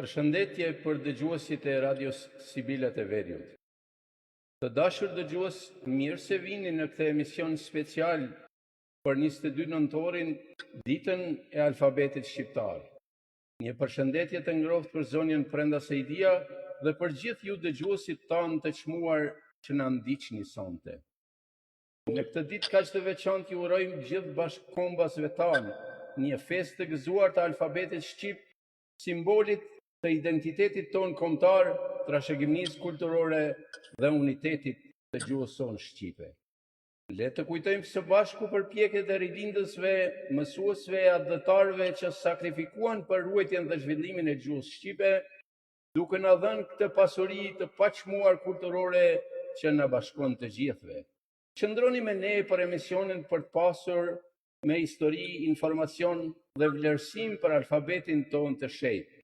Përshëndetje për dëgjuesit e radios Sibilat e Veriut. Të dashur dëgjues, mirë se vini në këtë emision special për 22 nëntorin, ditën e alfabetit shqiptar. Një përshëndetje të ngrohtë për zonjën Prenda Sejdia dhe për gjithë ju dëgjuesit tanë të çmuar që na ndiqni sonte. Në këtë ditë kaq të veçantë ju urojmë gjithë bashkëkombësve tanë një festë të gëzuar të alfabetit shqip, simbolit të identitetit ton kombëtar, trashëgimisë kulturore dhe unitetit të gjuhës sonë shqipe. Le të kujtojmë së bashku përpjekjet e rilindësve, mësuesve e adhëtarëve që sakrifikuan për ruajtjen dhe zhvillimin e gjuhës shqipe, duke na dhënë këtë pasuri të paçmuar kulturore që na bashkon të gjithëve. Qëndroni me ne për emisionin për të pasur me histori, informacion dhe vlerësim për alfabetin ton të shenjtë.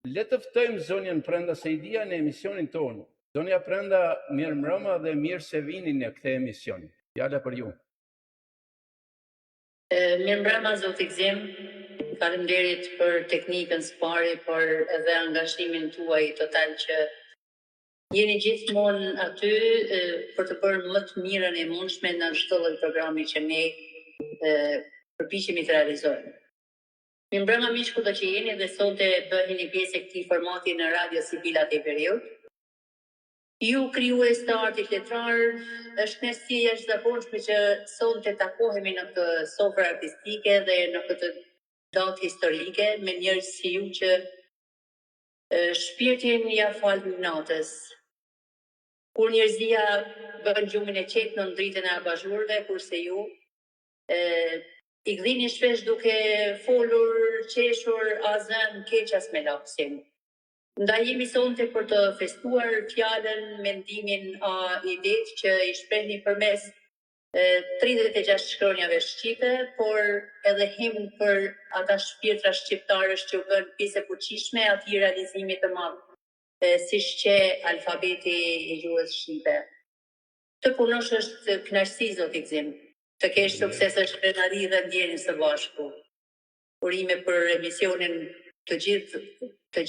Le të ftojmë zonjën Prenda Sejdia në emisionin tonë. Zonja Prenda, mirë mbrëma dhe mirë se vini në këtë emision. Fjala për ju. Mirë mbrëma, zoti Gzim. Faleminderit për teknikën së pari, por edhe angazhimin tuaj total që jeni gjithmonë aty për të bërë më të mirën e mundshme në çdo lloj programi që ne përpiqemi të realizojmë. Mirë mbrëma miq, kudo që jeni dhe sonte bëheni pjesë e këtij formati në Radio Sibilat e Veriut. Ju krijues të artit letrar, është kënaqësi e jashtëzakonshme që sonte takohemi në këtë sofër artistike dhe në këtë datë historike me njerëz si ju që shpirtin ja fal natës. Kur njerëzia bën gjumin e qetë në dritën e abazhurëve, kurse ju i gdhini shpesh duke folur, qeshur, azën, keq as me lapsin. Ndaj jemi sonte për të festuar fjalën, mendimin, idetë që i shprehni përmes 36 shkronjave shqipe, por edhe himn për ata shpirtra shqiptarësh që u bën pjesë e fuqishme e atij realizimi të madh, siç që alfabeti i gjuhës shqipe. Të punosh është kënaqësi, zoti Gzim. Të kesh sukses është krenari dhe ndjenjë së bashku. Urime për emisionin të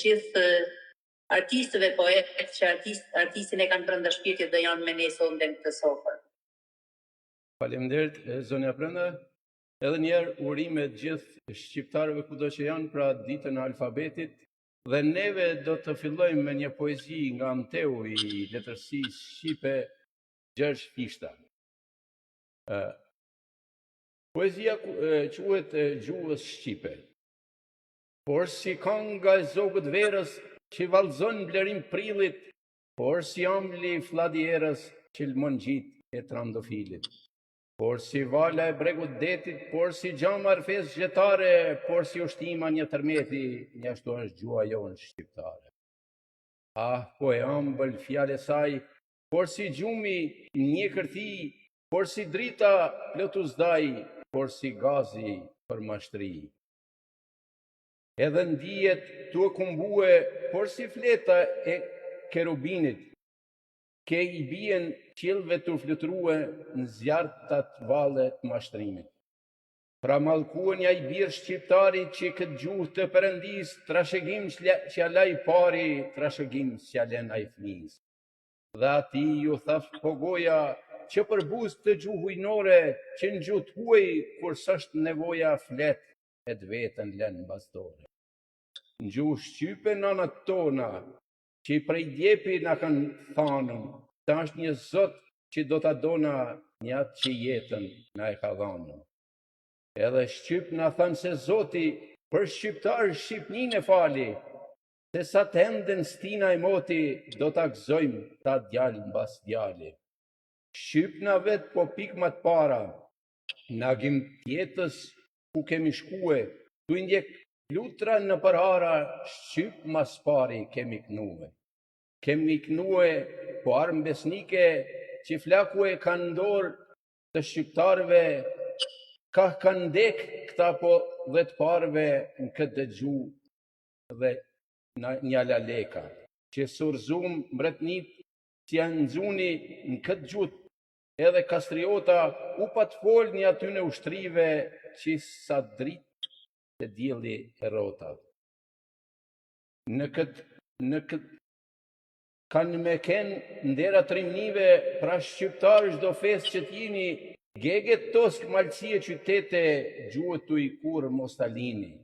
gjithë artistëve, poetë që artistin e kanë brenda shpirtit dhe janë me ne sonte në këtë sofër. Faleminderit, zonja Prenda. Edhe njerë urime gjithë shqiptarëve kudo që janë pra ditën e alfabetit, dhe neve do të fillojmë me një poezi nga Anteu i letërsisë shqipe Gjergj Fishta. Poezia quhet Gjuhës shqipe. Por si kënga e zogët verës që vallëzon blerim prillit, por si ambli fladierës që lmon gjit e trandofilit. Por si vala e bregut detit, por si gjama rfes gjetare, por si ushtima një tërmeti, një ashtu është gjua jonë shqiptare. Po e ambël fjale saj, por si gjumi një kërthi, por si drita plotuzdaj, por si gazi për mashtri. Edhe ndijet tu e kumbue, por si fleta e kerubinit, ke i bien qilve të flutrue në zjartat valle të mashtrimit. Pra mallkuen ja i birë shqiptari që këtë gjuhë të Perëndis, trashëgim që alaj pari, trashëgim që alen ai flis. Dhe ati ju thaft pogoja që për buzë të gjuhujnore, që në gjuhë huaj kur s'është nevoja flet e të vetën lën bastore. Në gjuhë shqype nanat tona, që i prej djepi na kanë thanën, ta është një zot që do ta dona një atë që jetën na e ka dhanë. Edhe shqyp na thanë se zoti për shqiptar Shqipnin e fali, se sa të enden stina e moti, do ta gëzojmë ta djalë mbas djali. Shqypna vetë po pikmat para, na gjim tjetës ku kemi shkue, tu i ndjek lutra në përhara, shqyp mas pari kemi knue. Kemi knue, po armë besnike, që flaku e kanë ndorë të shqiptarve, ka kanë ndek këta po dhe të parve në këtë dëgju dhe një laleka, që surzum mbretnit që janë nëzuni në këtë gjut, edhe kastriota u pat fol një aty në ushtrive që sa drit të djeli e rotat. në këtë kanë me kenë ndera trimnive pra shqiptarë çdo festë që t'jini Geget tosk malësie qytete gjuhët të i kurë Mostalini.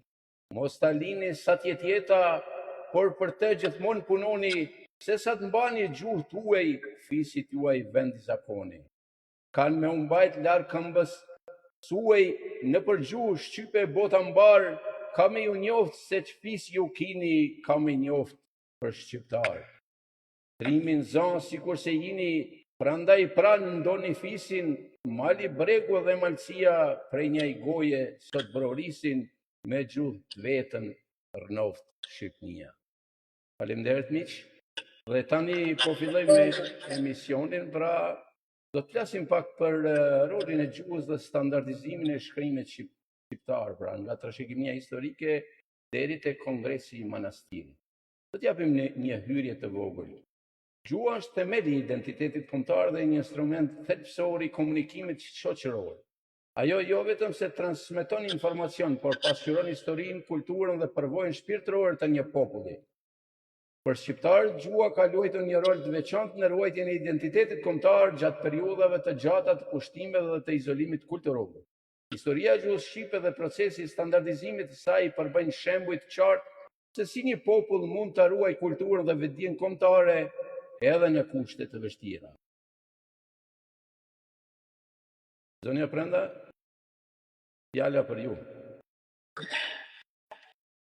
Mostalini sa tjetjeta, por për të gjithmonë punoni, se sa të mbani gjuhët uaj, fisit juaj vendi zakoni. Kanë me umbajt larë këmbës, suaj në për gjuhë shqype bota mbarë, ka me ju njoftë se që fis ju kini, ka me njoftë për shqiptarë. Trimin zonë si kur se jini, prandaj pranë ndoni fisin, mali bregu dhe malësia prej një goje sot brorisin me gjuhë vetën rënoft Shqipnia. Faleminderit miq, dhe tani po filloj me emisionin, pra do të flasim pak për rolin e gjuhës dhe standardizimin e shkrimit shqiptar, pra nga trashëgimia historike deri te Kongresi i Manastirit. Do t'japim një hyrje të vogël. Gjuha është themeli i identitetit kombëtar dhe një instrument thelbësor i komunikimit shoqëror. Ajo jo vetëm se transmeton informacion, por pasqyron historinë, kulturën dhe përvojën shpirtërore të një populli. Për shqiptarët, gjuha ka luajtur një rol të veçantë në ruajtjen e identitetit kombëtar gjatë periudhave të gjata të pushtimeve dhe të izolimit kulturor. Historia e gjuhës shqipe dhe procesi i standardizimit të saj përbëjnë shembuj të qartë se si një popull mund të ruajë kulturën dhe vetdijen kombëtare edhe në kushte të vështira. Zonja Prenda, fjala për ju.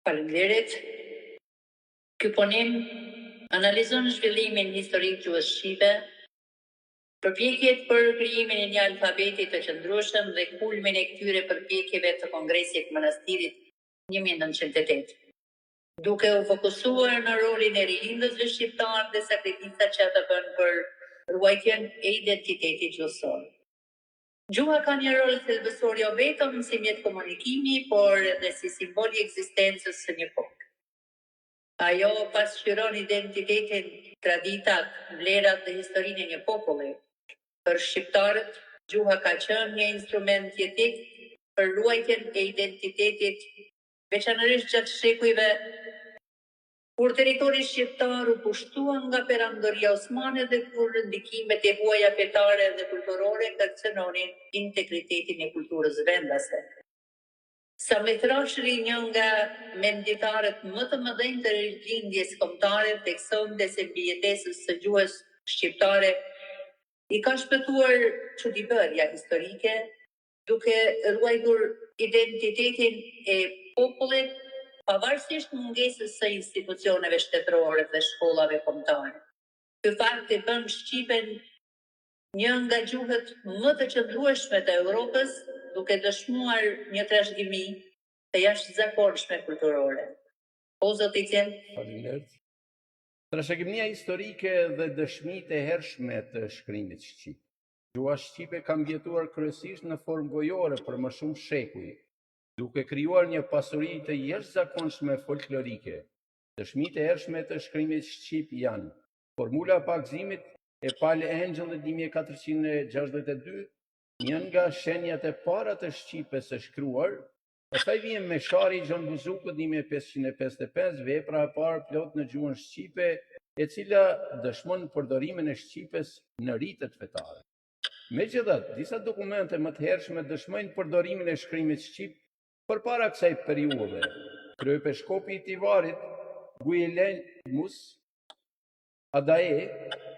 Faleminderit. Ky punim analizon zhvillimin historik të gjuhës shqipe, përpjekjet për krijimin e një alfabeti të qëndrueshëm dhe kulmin e këtyre përpjekjeve të Kongresit të Manastirit 1908. Duke u fokusuar në rolin e rilindësve shqiptar dhe sakrificat që ata bën për ruajtjen e identitetit gjuhësor. Gjuha ka një rol thelbësor jo vetëm si mjet komunikimi, por edhe si simbol i ekzistencës së një populli. Ajo pasqyron identitetin, traditat, vlerat dhe historinë e një populli. Për shqiptarët, gjuha ka qenë një instrument jetik për ruajtjen e identitetit, veçanërisht gjatë shekujve kur territori shqiptar u pushtua nga perandoria osmane dhe kur ndikimet e huaja fetare dhe kulturore kërcënonin integritetin e kulturës vendase. Sami Trashëri, një nga menditarët më të mëdhenj të rilindjes kombëtare, theksonte se mbijetesës së gjuhës shqiptare i ka shpëtuar çuditëria historike, duke ruajtur identitetin e popullit pavarësisht mungesës së institucioneve shtetërore dhe shkollave kombëtare. Ky fakt i bën shqipen një nga gjuhët më të qëndrueshme të Europës, duke dëshmuar një trashëgimi të jashtëzakonshme kulturore. Po zoti Cem. Faleminderit. Trashëgimia historike dhe dëshmitë e hershme të shkrimit shqip. Gjuha shqipe ka mbjetuar kryesisht në formë gojore për më shumë shekuj, duke krijuar një pasuri të jashtëzakonshme folklorike. Dëshmitë e hershme të shkrimit shqip janë formula e pagëzimit e Pale Angjellit 1462, një nga shenjat e para të shqipes së shkruar, pastaj vjen Meshari Gjon Buzukut 1555, vepra e parë plot në gjuhën shqipe, e cila dëshmon përdorimin e shqipes në ritet fetare. Megjithatë, disa dokumente më të hershme dëshmojnë përdorimin e shkrimit shqip përpara kësaj periudhe. Kryepeskopi i Tivarit, Guilhelmus Adae,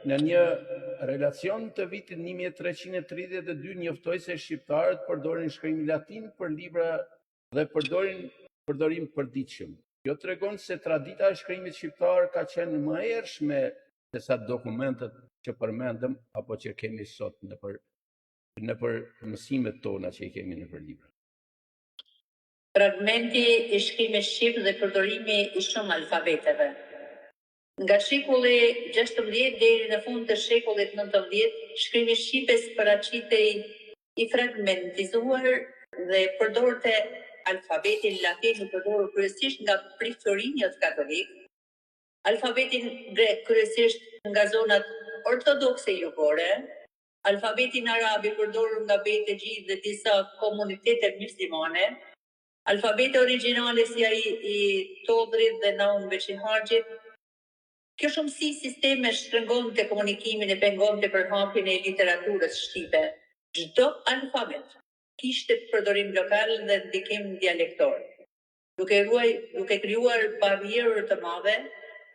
në një relacion të vitit 1332 njoftoi se shqiptarët përdorin shkrimin latin për libra dhe përdorim përditshëm. Kjo tregon se tradita e shkrimit shqiptar ka qenë më e hershme se sa dokumentet që përmendëm apo që kemi sot në për mësimet tona që i kemi në për libra. Fragmenti i shkrimit shqip dhe përdorimi i shumë alfabeteve. Nga shekulli 16 deri në fund të shekullit 19, shkrimi shqipes paraqitej i fragmentizuar dhe përdorte alfabetin latin i përdorur kryesisht nga priftorinjët katolik, alfabetin grek kryesisht nga zonat ortodokse jugore, alfabetin arab i përdorur nga Bejt e Gjithë dhe disa komunitete muslimane, alfabeti origjinale si ai i Todrit dhe Naum Beçiharxhit. Kjo shumësi sisteme shtrëngonte komunikimin e pengonte përhapjen e literaturës shqipe. Çdo alfabet kishte përdorim lokal dhe ndikim dialektor, duke krijuar barrierë të mëdha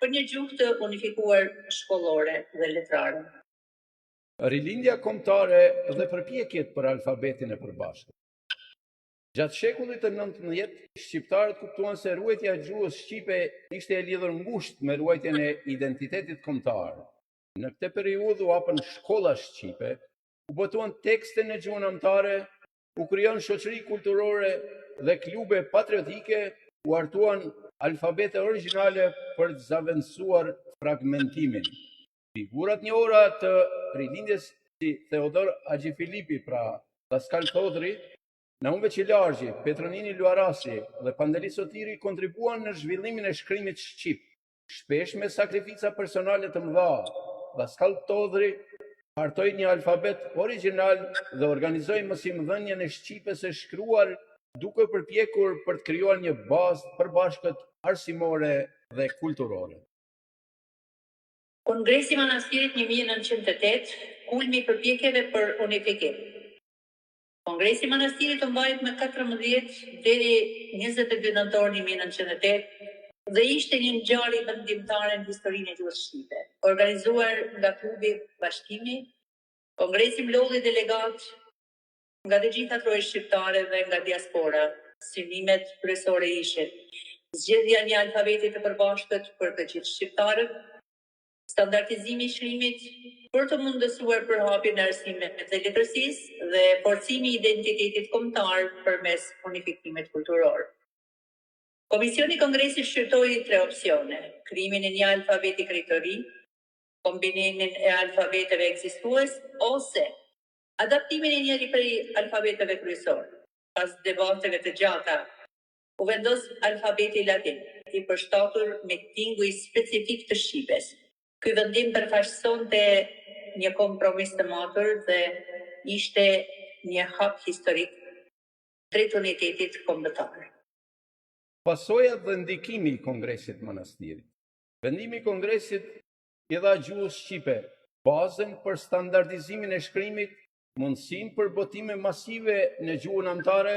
për një gjuhë të unifikuar shkollore dhe letrare. Rilindja kombëtare dhe përpjekjet për alfabetin e përbashkët. Gjatë shekullit të 19, shqiptarët kuptuan se ruajtja e gjuhës shqipe ishte e lidhur ngushtë me ruajtjen e identitetit kombëtar. Në këtë periudhë u hapën shkolla shqipe, u botuan tekste në gjuhën anëtare, u krijuan shoqëri kulturore dhe klube patriotike, u hartuan alfabete origjinale për të zavendësuar fragmentimin. Figurat njohura të rilindjes si Theodor Haxhifilipi, pra Daskal Todri, Naum Beçiharxhi, Petronini Luarasi dhe Pandeli Sotiri kontribuan në zhvillimin e shkrimit shqip, shpesh me sakrifica personale të mëdha. Daskal Todri hartoi një alfabet origjinal dhe organizoi mësimdhënien e shqipes së shkruar, duke përpjekur për të krijuar një bazë përbashkët arsimore dhe kulturore. Kongresi i Manastirit 1908, kulmi i përpjekjeve për unifikim. Kongresi i Manastirit u mbajt me 14 deri 22 nëntor 1908 dhe ishte një ngjarje vendimtare në historinë e gjuhës shqipe. Organizuar nga klubi Bashkimi, kongresi mlodhi delegat nga të gjitha trojet shqiptare dhe nga diaspora. Synimet kryesore ishin zgjedhja e një alfabeti të përbashkët për të gjithë shqiptarët, standardizimi i shkrimit për të mundësuar përhapjen e arsimeve të letërsisë dhe forcimi i identitetit kombëtar përmes unifikimit kulturor. Komisioni i Kongresit shqyrtoi 3 opsione: krijimin e një alfabeti krejtori, kombinimin e alfabeteve ekzistues ose adaptimin e njëri prej alfabeteve kryesor. Pas debateve të gjata, u vendos alfabeti latin, i përshtatur me tinguj specifik të shqipes. Ky vendim përfaqësonte një kompromis të matur dhe ishte një hap historik drejt unitetit kombëtar. Pasojat dhe ndikimi i Kongresit Manastirit. Vendimi i Kongresit i dha gjuhës shqipe bazën për standardizimin e shkrimit, mundësinë për botime masive në gjuhën anëtare,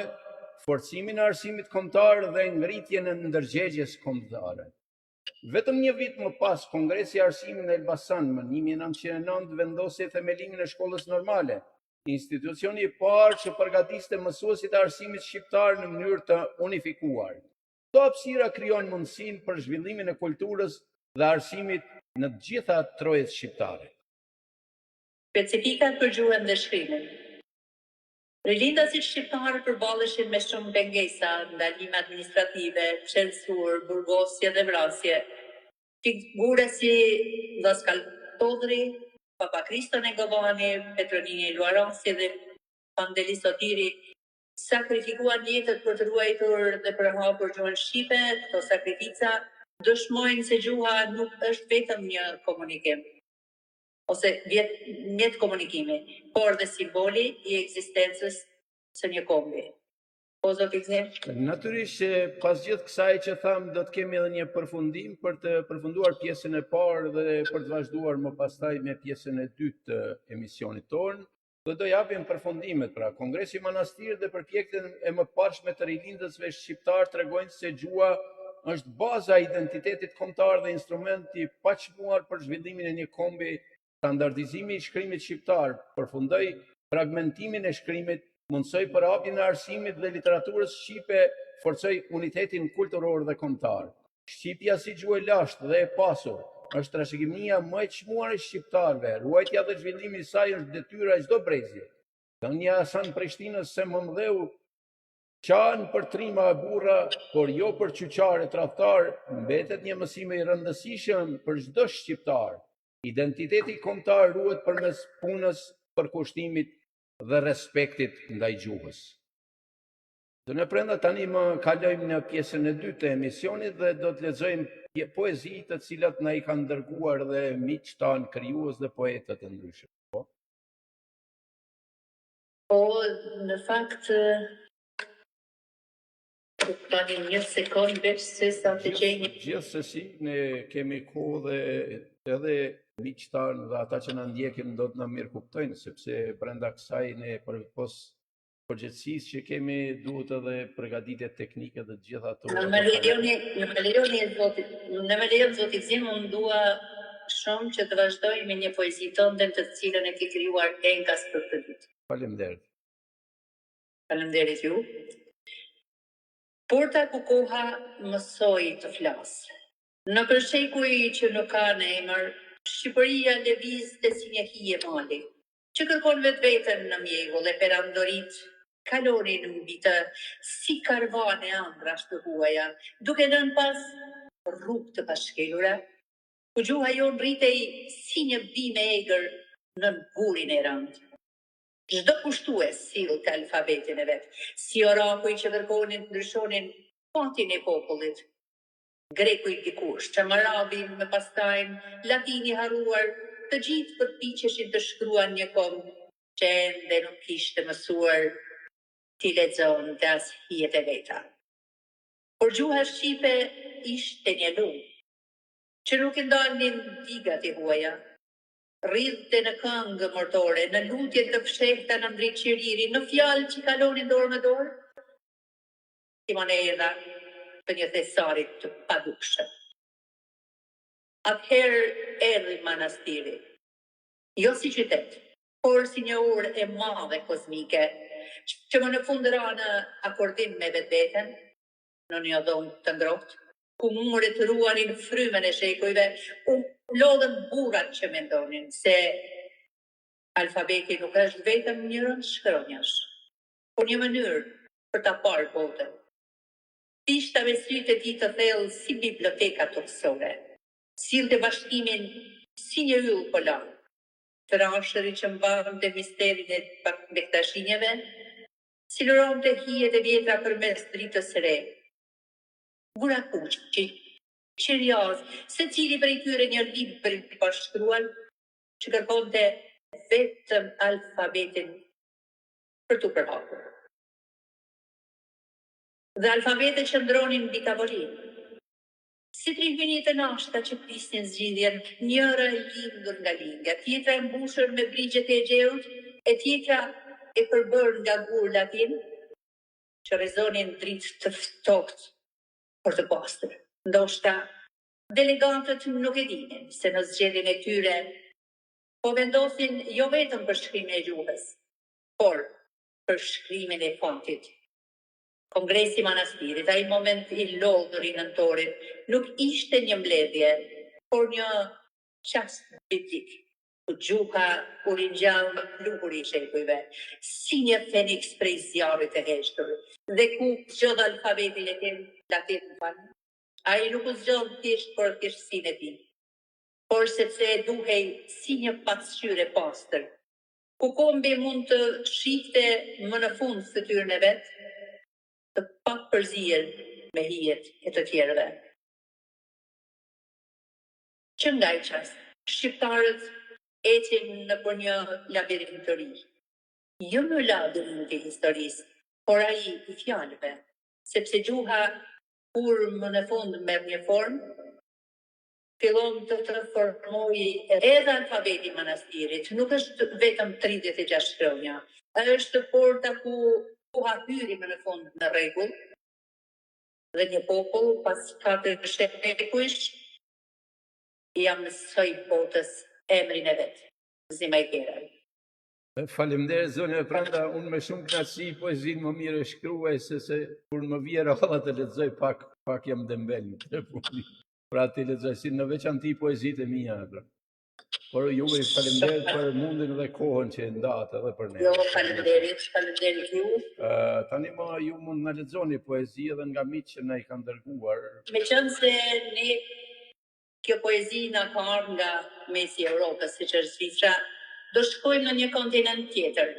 forcimin e arsimit kombëtar dhe ngritjen e ndërgjegjes kombëtare. Vetëm një vit më pas, Kongresi i Arsimit në Elbasan më 1909 vendosi themelimin e shkollës normale, institucioni i parë që përgatiste mësuesit e arsimit shqiptar në mënyrë të unifikuar. Këto hapësira krijon mundësinë për zhvillimin e kulturës dhe arsimit në të gjitha trojet shqiptare. Specifikat për gjuhën dhe shkrimin. Rilindasit shqiptarë përballeshin me shumë pengesa, ndalime administrative, censur, burgosje dhe vrasje. Figura si Daskal Todri, Papa Kristo Negovani, Petronini Luarasi dhe Pandeli Sotiri sakrifikuan jetët për të ruajtur dhe përhapur gjuhën shqipe. Këto sakrifica dëshmojnë se gjuha nuk është vetëm një komunikim ose mjet komunikimi, por dhe simboli i ekzistencës së një kombi. Po, zoti Gzem? Natyrisht që pas gjithë kësaj që tham, do të kemi edhe një përfundim për të përfunduar pjesën e parë dhe për të vazhduar më pastaj me pjesën e dytë të emisionit tonë. Dhe do japim përfundimet, pra Kongresi i Manastirit dhe përpjekjen e mëparshme të rilindësve shqiptar tregojnë se gjuha është baza e identitetit kombëtar dhe instrumenti i paqëmuar për zhvillimin e një kombi. Standardizimi i shkrimit shqiptar përfundoi fragmentimin e shkrimit, mundsoi përhapjen e arsimit dhe literaturës shqipe, forcoi unitetin kulturor dhe kombëtar. Shqipja si gjuhë e lashtë dhe e pasur është trashëgimia më e çmuar e shqiptarëve. Ruajtja dhe zhvillimi i saj është detyra e çdo brezi. Thënia e Hasan Prishtinës se Momdheu qanë për trima e burra, por jo për qyqare tradhtar, mbetet një mësim i rëndësishëm për çdo shqiptar. Identiteti kombëtar ruhet përmes punës, përkushtimit dhe respektit ndaj gjuhës. Do ne prenda tani më kalojmë në pjesën e dytë të emisionit dhe do të lexojmë poezi të cilat na i kanë dërguar dhe miq tan krijues dhe poetët e ndryshëm. Po, në fakt Tani një sekond veç se sa të gjejmë. Gjithsesi, ne kemi kohë dhe edhe miqtarë dhe ata që na ndjekin do të na mirë kuptojnë, sepse brenda kësaj ne përpos përgjithësisë që kemi duhet edhe përgatitje teknike dhe gjitha ato. Në më lejon Zoti Gzim, unë dua shumë që të vazhdoj me një poezi tënde të cilën e ke krijuar enkas për këtë ditë. Faleminderit. Faleminderit ju. Porta ku koha mësoi të flasë. Në përshekuj që nuk ka në emër, Shqipëria lëvizte si një hije mali, që kërkon vetveten në mjegull e perandorit, kalonin mbi të si karvane andrash të huaja, duke nën pas rrugë të pashkelura, ku gjuha jon rritej si një bime egër nën gurin e rëndë. Çdo kushtues sillte alfabetin e vet, si orakuj që kërkonin të ndryshonin fatin e popullit. Greku i dikush, çamarabi me pastajn, latini harruar, të gjithë përpiqeshin të shkruan një kom që ende nuk kishte mësuar t'i lexonte as hijet e veta. Por gjuha shqipe ishte një lumë, që nuk i ndalnin digat e huaja. Rridhte në këngë mortore, në lutje të fshehta në ndrit qiriri, në fjalë që kalonin dorë me dorë, si monedha të një thesarit të padukshëm. Atëherë erdhi manastiri, jo si qytet, por si një orë e madhe kozmike, që më në fund ra në akordim me vetveten, në një dhomë të ngrohtë, ku muret ruanin frymën e shekujve, u lodhen burrat që mendonin se alfabeti nuk është vetëm një rënd shkronjash, por një mënyrë për ta parë botën. Pishta me sytë e tij të thellë si biblioteka toksore, sillte bashkimin si një yll polar, trashëri që mbante misterin e bektashinjeve, siluronte hijet e vjetra përmes dritës së re. Bura kuqi, qiriaz, se cili prej tyre një libër i pashkruar, që kërkonte vetëm alfabetin për t'u përhapur. Dhe alfabetet që ndronin mbi tavolinë, si tribuni të nashta që prisnin zgjidhjen, njëra e lindur nga linga, tjetra e mbushur me brigjet e Egjeut, e tjetra e përbërë nga gur latin, që rezonin dritë të ftoktë për të pastër. Ndoshta delegatët nuk e dinin se në zgjedhjen e tyre po vendosin jo vetëm për shkrimin e gjuhës, por për shkrimin e fatit. Kongresi i manastirit, ai moment i lodhur i nëntorit, nuk ishte një mbledhje, por një çast biblik, ku gjuha u ringjall pluhuri i shekujve, si një feniks prej zjarrit të heshtur, dhe ku zgjodh alfabetin latin, ai nuk u zgjodh thjesht për thjeshtësinë e tij, por sepse e duhej si një pasqyrë e pastër, ku kombi mund të shifte më në fund fytyrën e vet, të pak përzier me hijet e të tjerëve. Që nga i qast, shqiptarët ecin në për një labirint të ri. Jo në labirint të historisë, por ai i fjalëve, sepse gjuha, kur më në fund merr një formë, fillon të formojë edhe alfabeti manastirit. Nuk është vetëm 36 shkronja, është porta ku hyri më në fund në rregull, dhe një popull pas 4 shekujsh ja mësoi botës emrin e vet, Zima i Keraj. Faleminderit zonja Pranda, unë me shumë kënaqësi poezinë më mirë e shkruaj se kur më vjen ralla të lexoj pak jam dembel në telefon. Pra të lexoj si në veçanti poezitë e mia atë. Por juve faleminderit për mundin dhe kohën që e ndatë edhe për ne. Jo, faleminderit ju. Tani më ju mund na lexoni poezi edhe nga miq që na i kanë dërguar. Meqense ne kjo poezi na ka ardhur nga mesi i Evropës, siç është Zvicra, do shkojmë në një kontinent tjetër.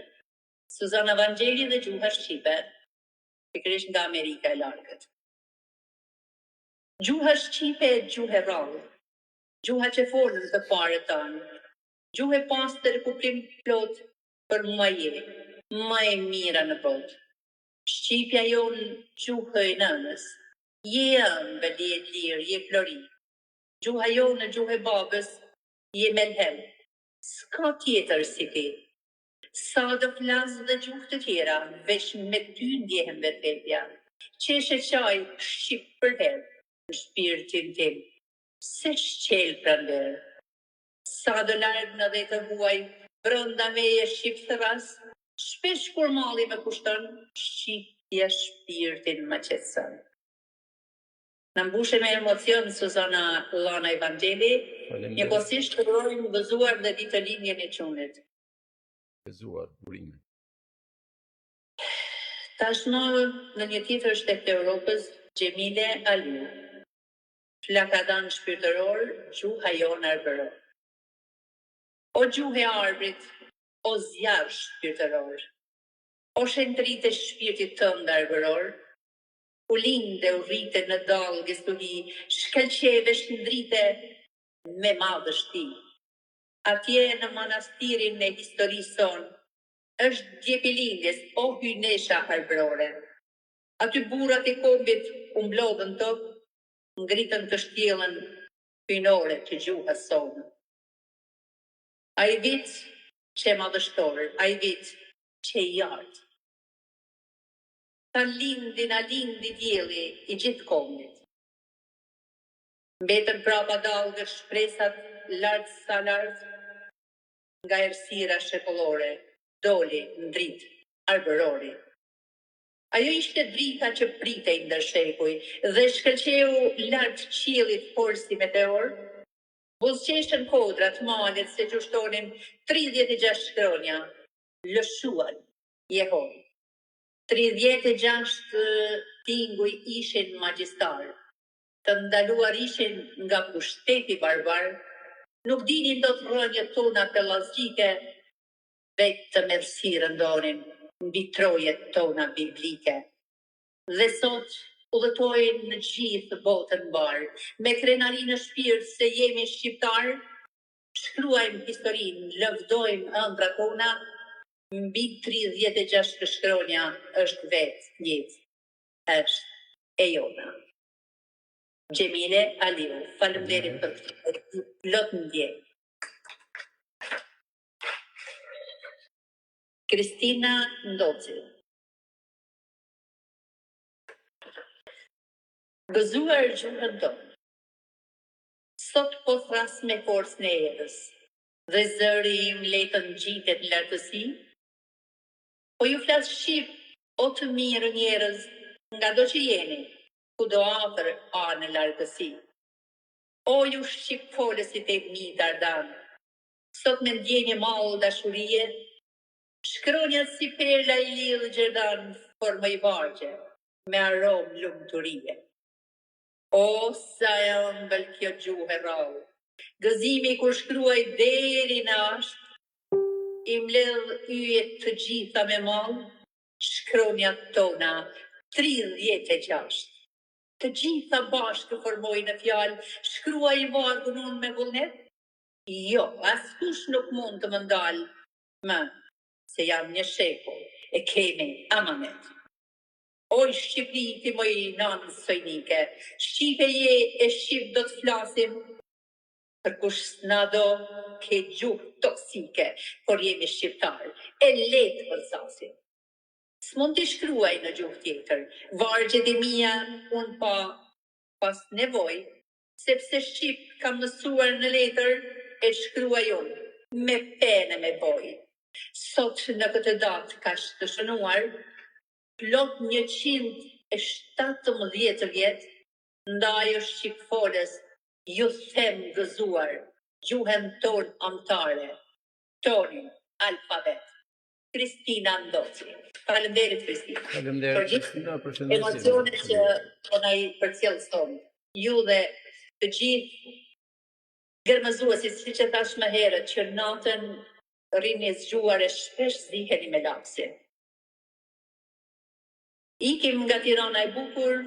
Suzana Vangeli dhe gjuha shqipe, pikërisht nga Amerika e Largët. Gjuha shqipe e gjuhë rrallë, gjuha që folën të parët tanë, gjuhë e pastër kuptim plot për mua je, më e mira në botë. Shqipja jonë gjuhë e nënës, je ëmbël, je lirë, je flori. Gjuha jonë gjuhë e babës, je melhem. S'ka tjetër si ti. Sa do flasë dhe gjuhë të tjera, veç me ty ndjehem vetvetja. Qeshe qaj shqip për herë, në shpirtin tim, se shqel prander. Sa do largë në dhe të huaj, brënda me e shqip të ras, shpesh kur mali me kushton, shqipja shpirtin më qetëson. Në mbushe me emocion Suzana Lana Evangeli, një kosisht të rojmë gëzuar dhe ditë linjen e qunit. Gëzuar, burime. Tashmë në një tjetër shtet të Europës, Gjemile Aliu. Flakadan shpirtëror, gjuha jonë arbëror. O gjuhe arbrit, o zjarë shpirtëror. O shendrit e shpirtit tënd arbëror. U linde, u rrite në dalë gëstuhi, shkelqeve shndrite me madhështi. Atje në manastirin e historisë sonë, është djepilindjes, o hynesha arbërore. Aty burat e kombit u mblodhën tokë, ngritën të shtjellën hynore të gjuhës sonë. Ai vit që madhështor, ai vit që i artë. Ta lindi djeli i gjithë kombit. Mbetën prapa dalgë shpresat lartë sa lartë, nga errësira shekullore, doli në dritë arbërori. Ajo ishte drita që pritej ndër shekuj dhe shkëlqeu lartë qiellit forsi meteor, buzëqeshën kodrat malet se gjushtonin 36 shkronja, lëshuan Jehovë. 36 tinguj ishin magjistar, të ndaluar ishin nga pushteti barbar, nuk dinin do të rënjët tona pellazgjike, vetë të merësirë ndonin mbi trojet tona biblike. Dhe sot udhëtojnë në gjithë botën barë, me krenari në shpirt se jemi shqiptar, shkruajmë historinë, lëvdojmë ëndra tona, mbi 36 shkronja është vetë jetë, është e jona. Gjemile Aliu, faleminderit për lot ndje. Kristina Ndoci. Gëzuar gjuhën tonë. Sot po thras me forcën e erës, dhe zëri im letën gjitet në lartësi, po ju flas shqip, o të mirë njerëz, nga do që jeni, ku do afër a në lartësi. O ju shqip folësit e mi dardan, sot me ndjenje mall dashurie, shkronjat si perla i lidhë gjerdan, formë i vargje, me aromë lumturie. O sa e ëmbël kjo gjuhë rrallë, gëzimi kur shkruaj deri në ashtë, i mbledh yjet të gjitha me mall, shkronjat tona 36. Të gjitha bashkë formojnë në fjalë, shkruaj i vargun unë me vullnet? Jo, askush nuk mund të më ndalë, më se jam një shekull e kemi amanet. Oj Shqipëri ti moj nanë sojnike, Shqipe je e Shqip do të flasim, për kush s'na do ke gjuhë toksike, por jemi shqiptar, e letë përsasim. S'mund t'i shkruaj në gjuhë tjetër, vargjet e mia unë pa pas nevoj, sepse Shqip kam mësuar në letër e shkruaj unë, me pene me boj. Sot në këtë datë ka të shënuar, plot 117 vjet, ndaj o Shqip folës, ju them gëzuar, gjuhën tonë amtare, tonin alfabet. Kristina Ndoci. Faleminderit Kristina. Faleminderit Kristina për shëndetin. Emocionet që na i përcjell sot. Ju dhe të gjithë gërmëzuesit, siç e thash më herët, që natën rrini zgjuar e shpesh ziheni me lapsi. Ikim nga Tirana e bukur,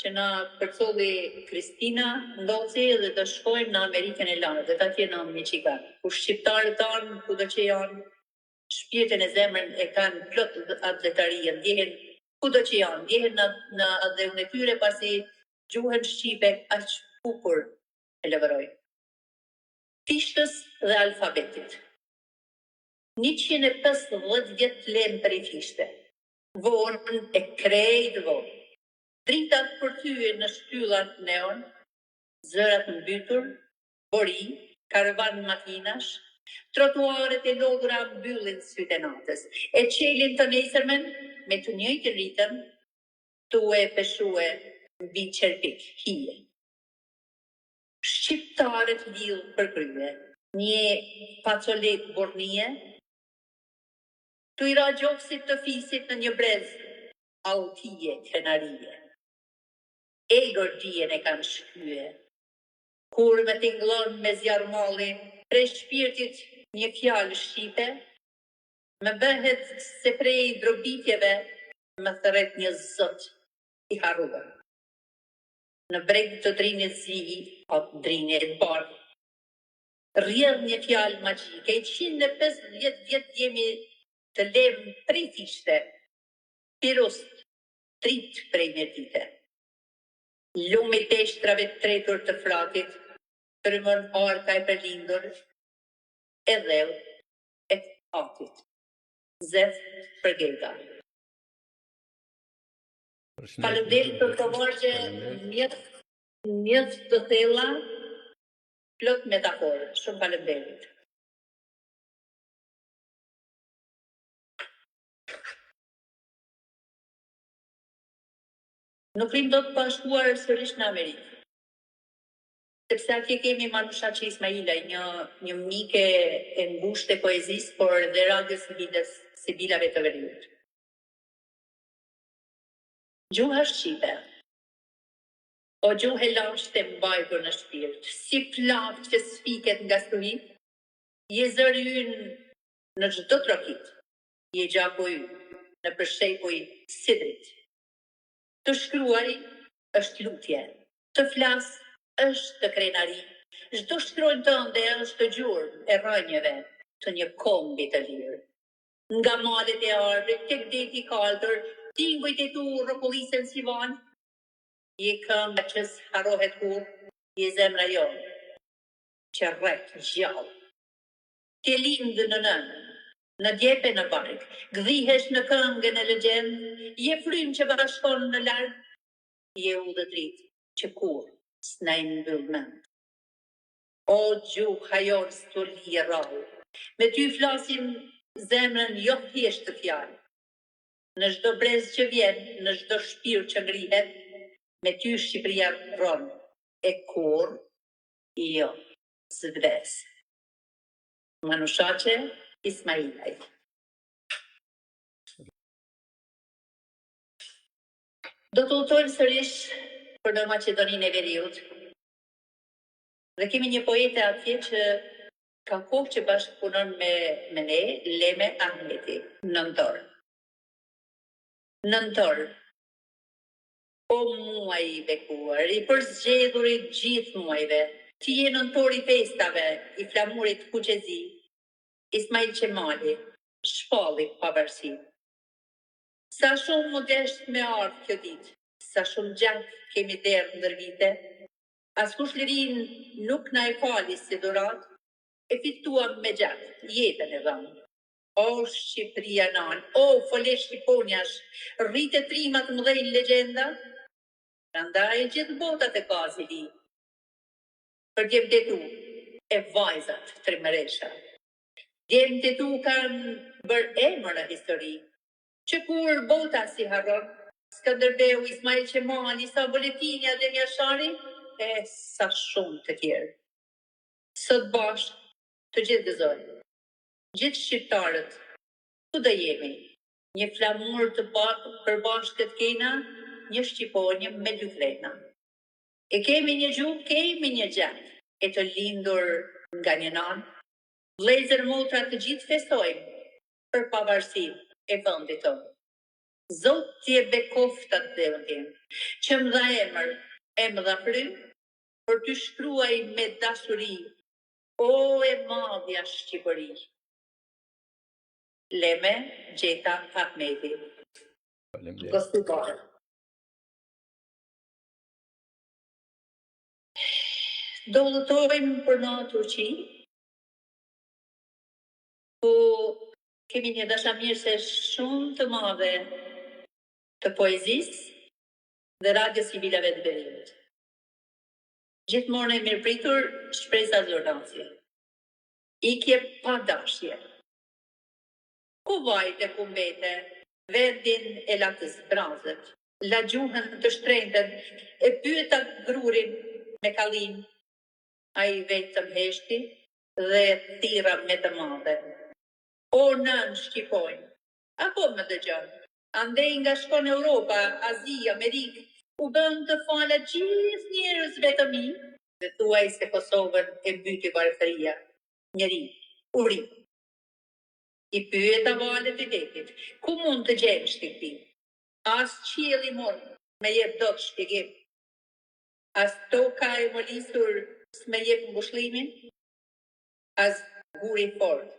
që na përcolli Kristina Ndoci dhe të shkojmë në Amerikën e Lartë, dhe atje në Michigan, ku shqiptarët tanë, kudo që janë, shpirtin e zemrën e kanë plot atletarinë, ndjehen kudo që janë, ndjehen në dhënën e tyre pasi gjuhën shqipe aq bukur e lëvërojnë. Fishtës dhe alfabetit. 150 vjet lem për i fishte. Vonë e krejt vonë. Dritat përthyen në shtyllat neon, zërat mbytur, bori, karavan makinash, trotuaret e lodhura mbyllin sytë e natës. E qelin të nesërmen me të njëjtin ritëm, tue peshue mbi qerpik hije. Shqiptarët lidh për krye, një pacolet bornie, tu i ra gjoksit të fisit në një brez, autije krenarie. E gërgjien e kanë shkrye, kur me t'inglon me zjarmolli, prej shpirtit një fjalë shqipe, me bëhet se prej drobitjeve me thëret një zot i harruar. Në breg të drinit zi, o drinit bardh, rrjedh një fjalë magjike, 150 vjet jemi të lem prej fishte, pirust, trit prej mjedite. Lumi peshtrave tretur të flatit, përmën arka e përlindur, e dheu e atit. Zef për Gelga. Faleminderit për të vargje mjet të thella, plot metaforë. Shumë faleminderit. Nuk rim do të pashtuar sërish në Amerikë. Sepse atje kemi Manushaçi Ismailaj, një mike e ngushtë e poezisë, por dhe radios Sibilave të Veriut. Gjuha shqipe, o gjuhë e lashtë e mbajtur në shpirt, si flaft që sfiket nga stuhi, je zëri ynë në çdo trokit, je gjaku ynë në përshepuj sidrit. Të shkruaj është lutje, të flas është të krenari, çdo shkronjë tënde është të gjurmë e rënjeve të një kombi të lirë. Nga malet e arbrit, tek deti kaltër, tingujt e tu rrokullisën si vanë, je këmbë që s'harrohet kur, je zemra jonë, që rreth gjallë. Ti lindë në nënë, në djepe në bark, gdhihesh në këngën e legjend, je frym që bashkon në larg, je udhë dritë që kur s'na i mbyll mend. O gjuha jonë stoli e rrallë, me ty flasim zemrën jo thjesht të fjalë. Në çdo brez që vjen, në çdo shpirt që ngrihet, me ty Shqipëria rron, e kur jo s'vdes. Manushaçi Ismailaj. Do të udhtojmë sërish për në Maqedoninë e Veriut. Dhe kemi një poete atje që ka kohë që bashkëpunon me ne, Leme Ahmeti, nëntor. Nëntor. O muaj i bekuar, i përzgjedhurit gjithë muajve, ti je nëntori festave, i flamurit kuqezi, Ismail Qemali, shpalli pavarësi. Sa shumë modesht me ardhë kjo ditë, sa shumë gjatë kemi derë ndër vite, askush lirin nuk na e fali si dhurat, e fituam me gjatë, jetën e dhëmë. O Shqipëria nan, o fole Shqiponjash, rritë trimat mëdhej legjenda, prandaj gjithë botat e ka zili. Për djemë detu, e vajzat trimëresha. Djemë detu kanë bërë emër në histori, që kur bota si harron, Skënderbeu, Ismail Qemali, sa Boletinja dhe Mjashari, e sa shumë të tjerë. Sot bashkë të gjithë gëzojnë, gjithë shqiptarët, ku do jemi, një flamur të përbashkët kena, një Shqiponjë me dy krena. E kemi një gjuhë, kemi një gjatë, e të lindur nga një nanë, vëllezër motra të gjithë festojmë për pavarësinë e vendit tonë. Zoti e bekoftat dhe vëndim, që më dha emër, e më dha fry, për të shkruaj me dashuri, o e madhja Shqipëri. Leme Gjeta Ahmeti. Faleminderit. Gostuar. Do lutojmë për në Turqi, ku kemi një dashamirëse shumë të madhe të poezisë dhe radios civilave të Berimit. Gjithmonë e mirëpritur shpresa Zordanci. Ikje pa dashje. Ku vajte ku mbete, vendin e latës brazët, la gjuhën të shtrenjtën, e pyeta grurin me kallin, a i vetëm heshti dhe thira me të madhe. O nën shqipojnë, apo më dëgjon, andej nga shkon Europa, Azia, Amerikë, u bën të falet gjithë njerëzve të mi, dhe thuaj se Kosovën e byti varfëria, njeri, uri. I pyeta valet e vekit, ku mund të gjenë shtirpin? As qielli mund me jep dot shpjegim. As toka e molisur s'me jep ngushlimin, as guri fort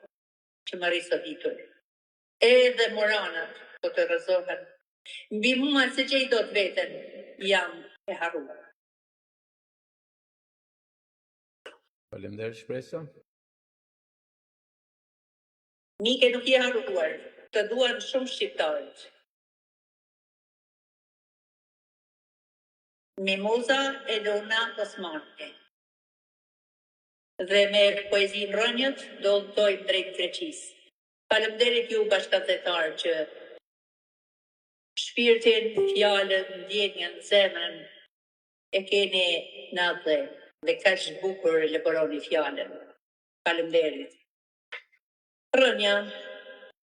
që më risotitur. Edhe moranat po të rëzohen, mbi mua se gjej dot veten, jam e harruar. Faleminderit shpresa. Mike nuk je harruar, të duan shumë shqiptarët. Mimoza Elona Osmani. Dhe me poezin rënjët do lëtojmë drejt Greqisë. Faleminderit ju bashkëdhetar që shpirtin, fjalën, ndjenjen, zemrën e keni në atë dhe kaq bukur elaboroni fjalën. Faleminderit. Rënja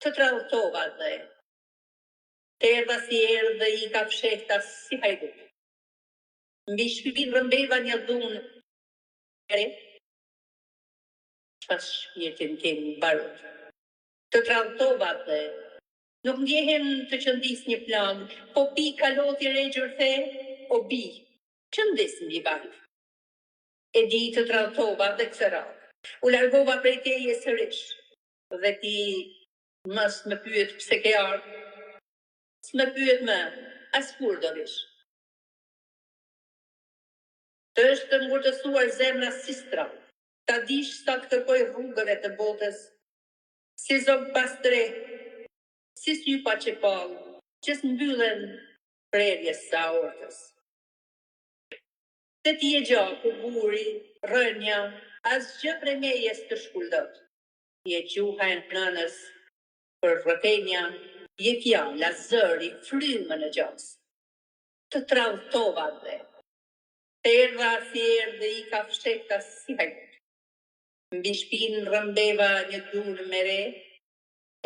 të tradhtova dhe të erdha si erdhe i ka fshehta si hajduk. Mbi shpirtin rëmbeva një dhunë pas shpirtin tim barut. Të tradhtova dhe nuk ndjehen të qëndis një plan, po pi kaloti regjur the, o bi, qëndis mbi bajt. E di të tradhtova dhe këtë radhë. U largova prej teje sërish, dhe ti mës më pyet pse ke ardhur. S'më pyet më, as kur do vish. Të është të ngurtësuar zemra si stra, ta dish sa të kërkoj rrugëve të botës, si zog pastre, si sy pa qepall, që s'mbyllen prerjes sa ortës. Se ti e gjaku, buri, rënja, as gjë premejes të shkuldot. Je gjuha e nënës, për rrëtenja, je fjalla, zëri, frymë në gjas. Të tradhtova dhe, të erdha si erdhe i ka fshehta si hajt. Mbi shpinë rëmbeva një dhunë me re,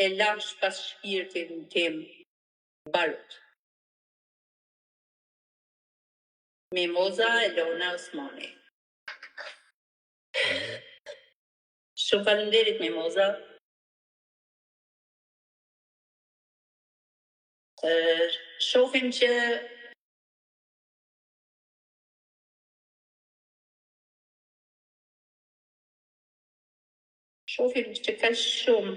e lash pas shpirtin tim barut. Mimoza Elona Osmani. Shumë faleminderit Mimoza. Shohim që ka shumë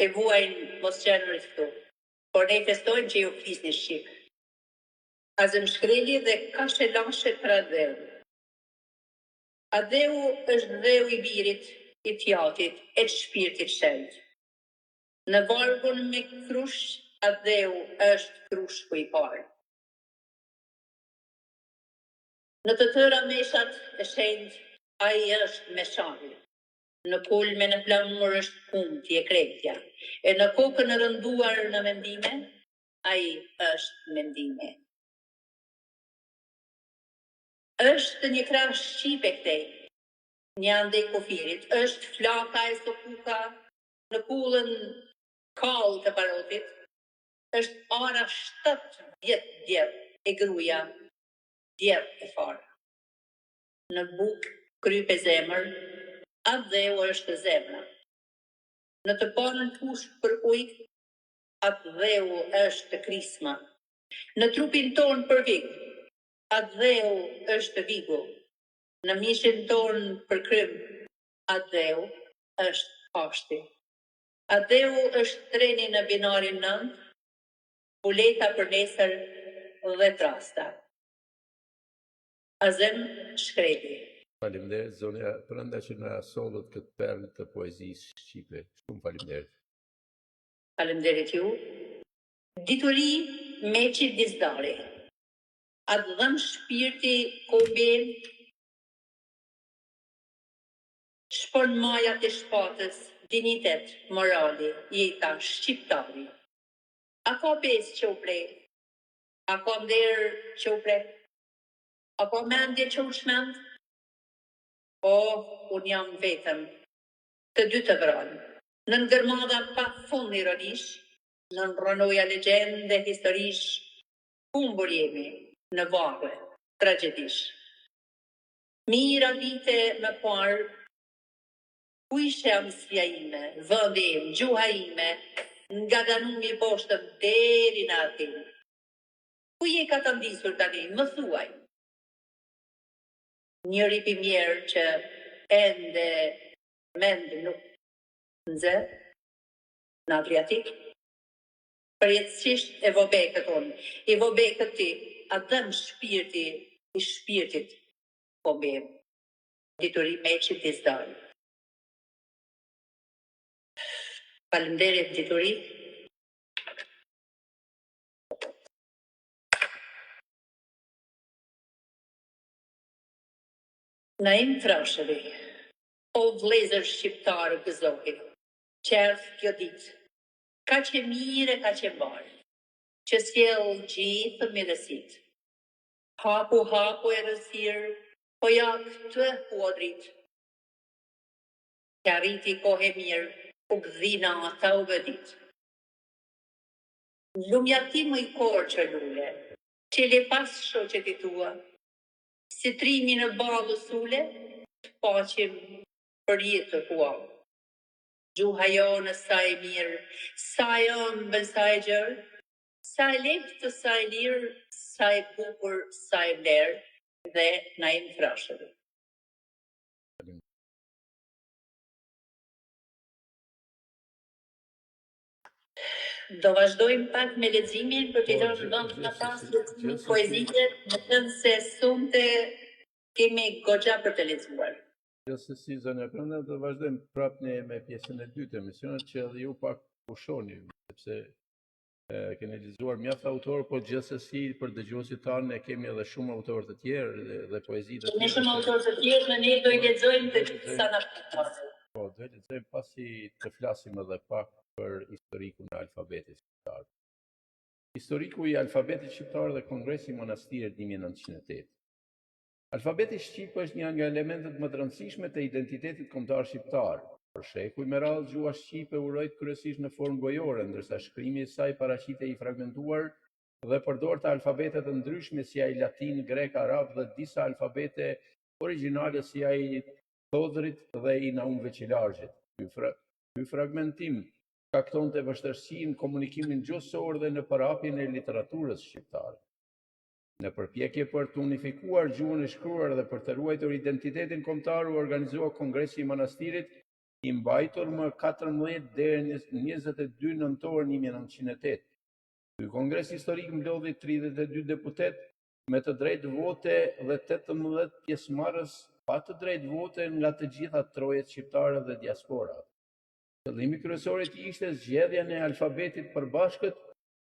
e vuajnë mos qenë riftu, por ne festojmë që ju flisni shqip. Azëm shkreli dhe ka shelashe për adheu. Adheu është dheu i birit, i tjatit, e të shpirtit shend. Në vargun me krush, adheu është krushku i parë. Në të tëra meshat e shend, ai është meshari. Në kulme në flamur është punti e kretja, e në kokën në rënduar në mendime, ai është mendime. Është një krah shqipe këtej, një ande i kufirit, është flaka e sokuka në kullën kallë të barotit, është ara 7 vjetë djerë e gruja, djerë e farë. Në buk krype zemër, adheu është zemra. Në të parën fush për ujk, adheu është krisma. Në trupin ton për vik, adheu është vigu. Në mishin ton për krym, adheu është pashti. Adheu është treni në binarin 9, buleta për nesër dhe trasta. Azem Shkreti. Faleminderit, zonja Pranda që na sollët këtë perlë të poezisë shqipe. Shumë faleminderit. Faleminderit ju. Dituri Meçi Dizdari. Atë dhëm shpirti kombe, shpon majat e shpatës, dinitet, morali, jeta shqiptari. A ka besë që u pre, a ka nderë që u pre, a ka mendje që u shmend? O, unë jam vetëm, të dy të vranë, në ngërmadha pa fund ironish, në rënoja legjende historish, humbur jemi në varre, tragedish. Mira vite më parë, ku ishe amësia ime, vëndi im, gjuha ime, nga danumi poshtëm deri në atin. Ku je ka të ndisur tani, më thuaj. Një ripi mjerë që ende mend nuk nëzë, në Adriatik, përjetësisht e vobekët unë, i vobekët ti, a dëm shpirti i shpirtit, po bem, dituri Meçi Dizdari. Faleminderit dituri. Naim Frashëri, o vlezër shqiptarë gëzohi, qerth kjo ditë, ka që mire, ka që mbarë, që s'jell gjithë mirësit. Hapu e rësirë, po ja këtë huadrit. Kja rriti kohë mirë, u gdhina ata u vëdit. Lumja ti më i korë që lule, që le pas shoqet i tua, si trimi në balë sule, të paqim për jetë të hua. Gjuha jo në sa e mirë, sa e ëmbën, sa e gjërë, sa e lehtë, sa e lirë, sa e bukur, sa e vlerë, dhe Naim Frashëri. Do vazhdojmë pak me leximin për të dhënë vend në pas leximin poezike, në thënë se sonte kemi goxha për të lexuar. Gjithsesi, zonja Pranda, do vazhdojmë prapë me pjesën e dytë të emisionit që edhe ju pak pushoni, sepse keni lexuar mjaft autorë, po gjithsesi për dëgjuesit tanë ne kemi edhe shumë autorë të tjerë dhe poezi të tjerë. Ne shumë autorë të tjerë, ne do i lexojmë të sa na përkat. Po, do i lexojmë pasi të flasim edhe pak për historikun e alfabetit shqiptar. Historiku i alfabetit shqiptar dhe Kongresi Monastirit 1908. Alfabeti shqip është një nga elementet më të rëndësishme të identitetit kombëtar shqiptar. Për shekuj me radhë gjuha shqipe urojt kryesisht në formë gojore, ndërsa shkrimi i saj paraqitej i fragmentuar dhe përdorte alfabete të ndryshme si ai latin, grek, arab dhe disa alfabete origjinale si ai Thodrit dhe i Naum Veçilarzhit. Ky fragmentim shkaktonte vështirësi në komunikimin gjuhësor dhe në përhapjen e literaturës shqiptare. Në përpjekje për të unifikuar gjuhën e shkruar dhe për të ruajtur identitetin kombëtar, u organizua Kongresi i Monastirit, i mbajtur më 14 deri në 22 nëntor 1908. Ky kongres historik mblodhi 32 deputet me të drejtë vote dhe 18 pjesëmarrës pa të drejtë vote nga të gjitha trojet shqiptare dhe diaspora. Qëllimi kryesor i tij ishte zgjedhja e alfabetit përbashkët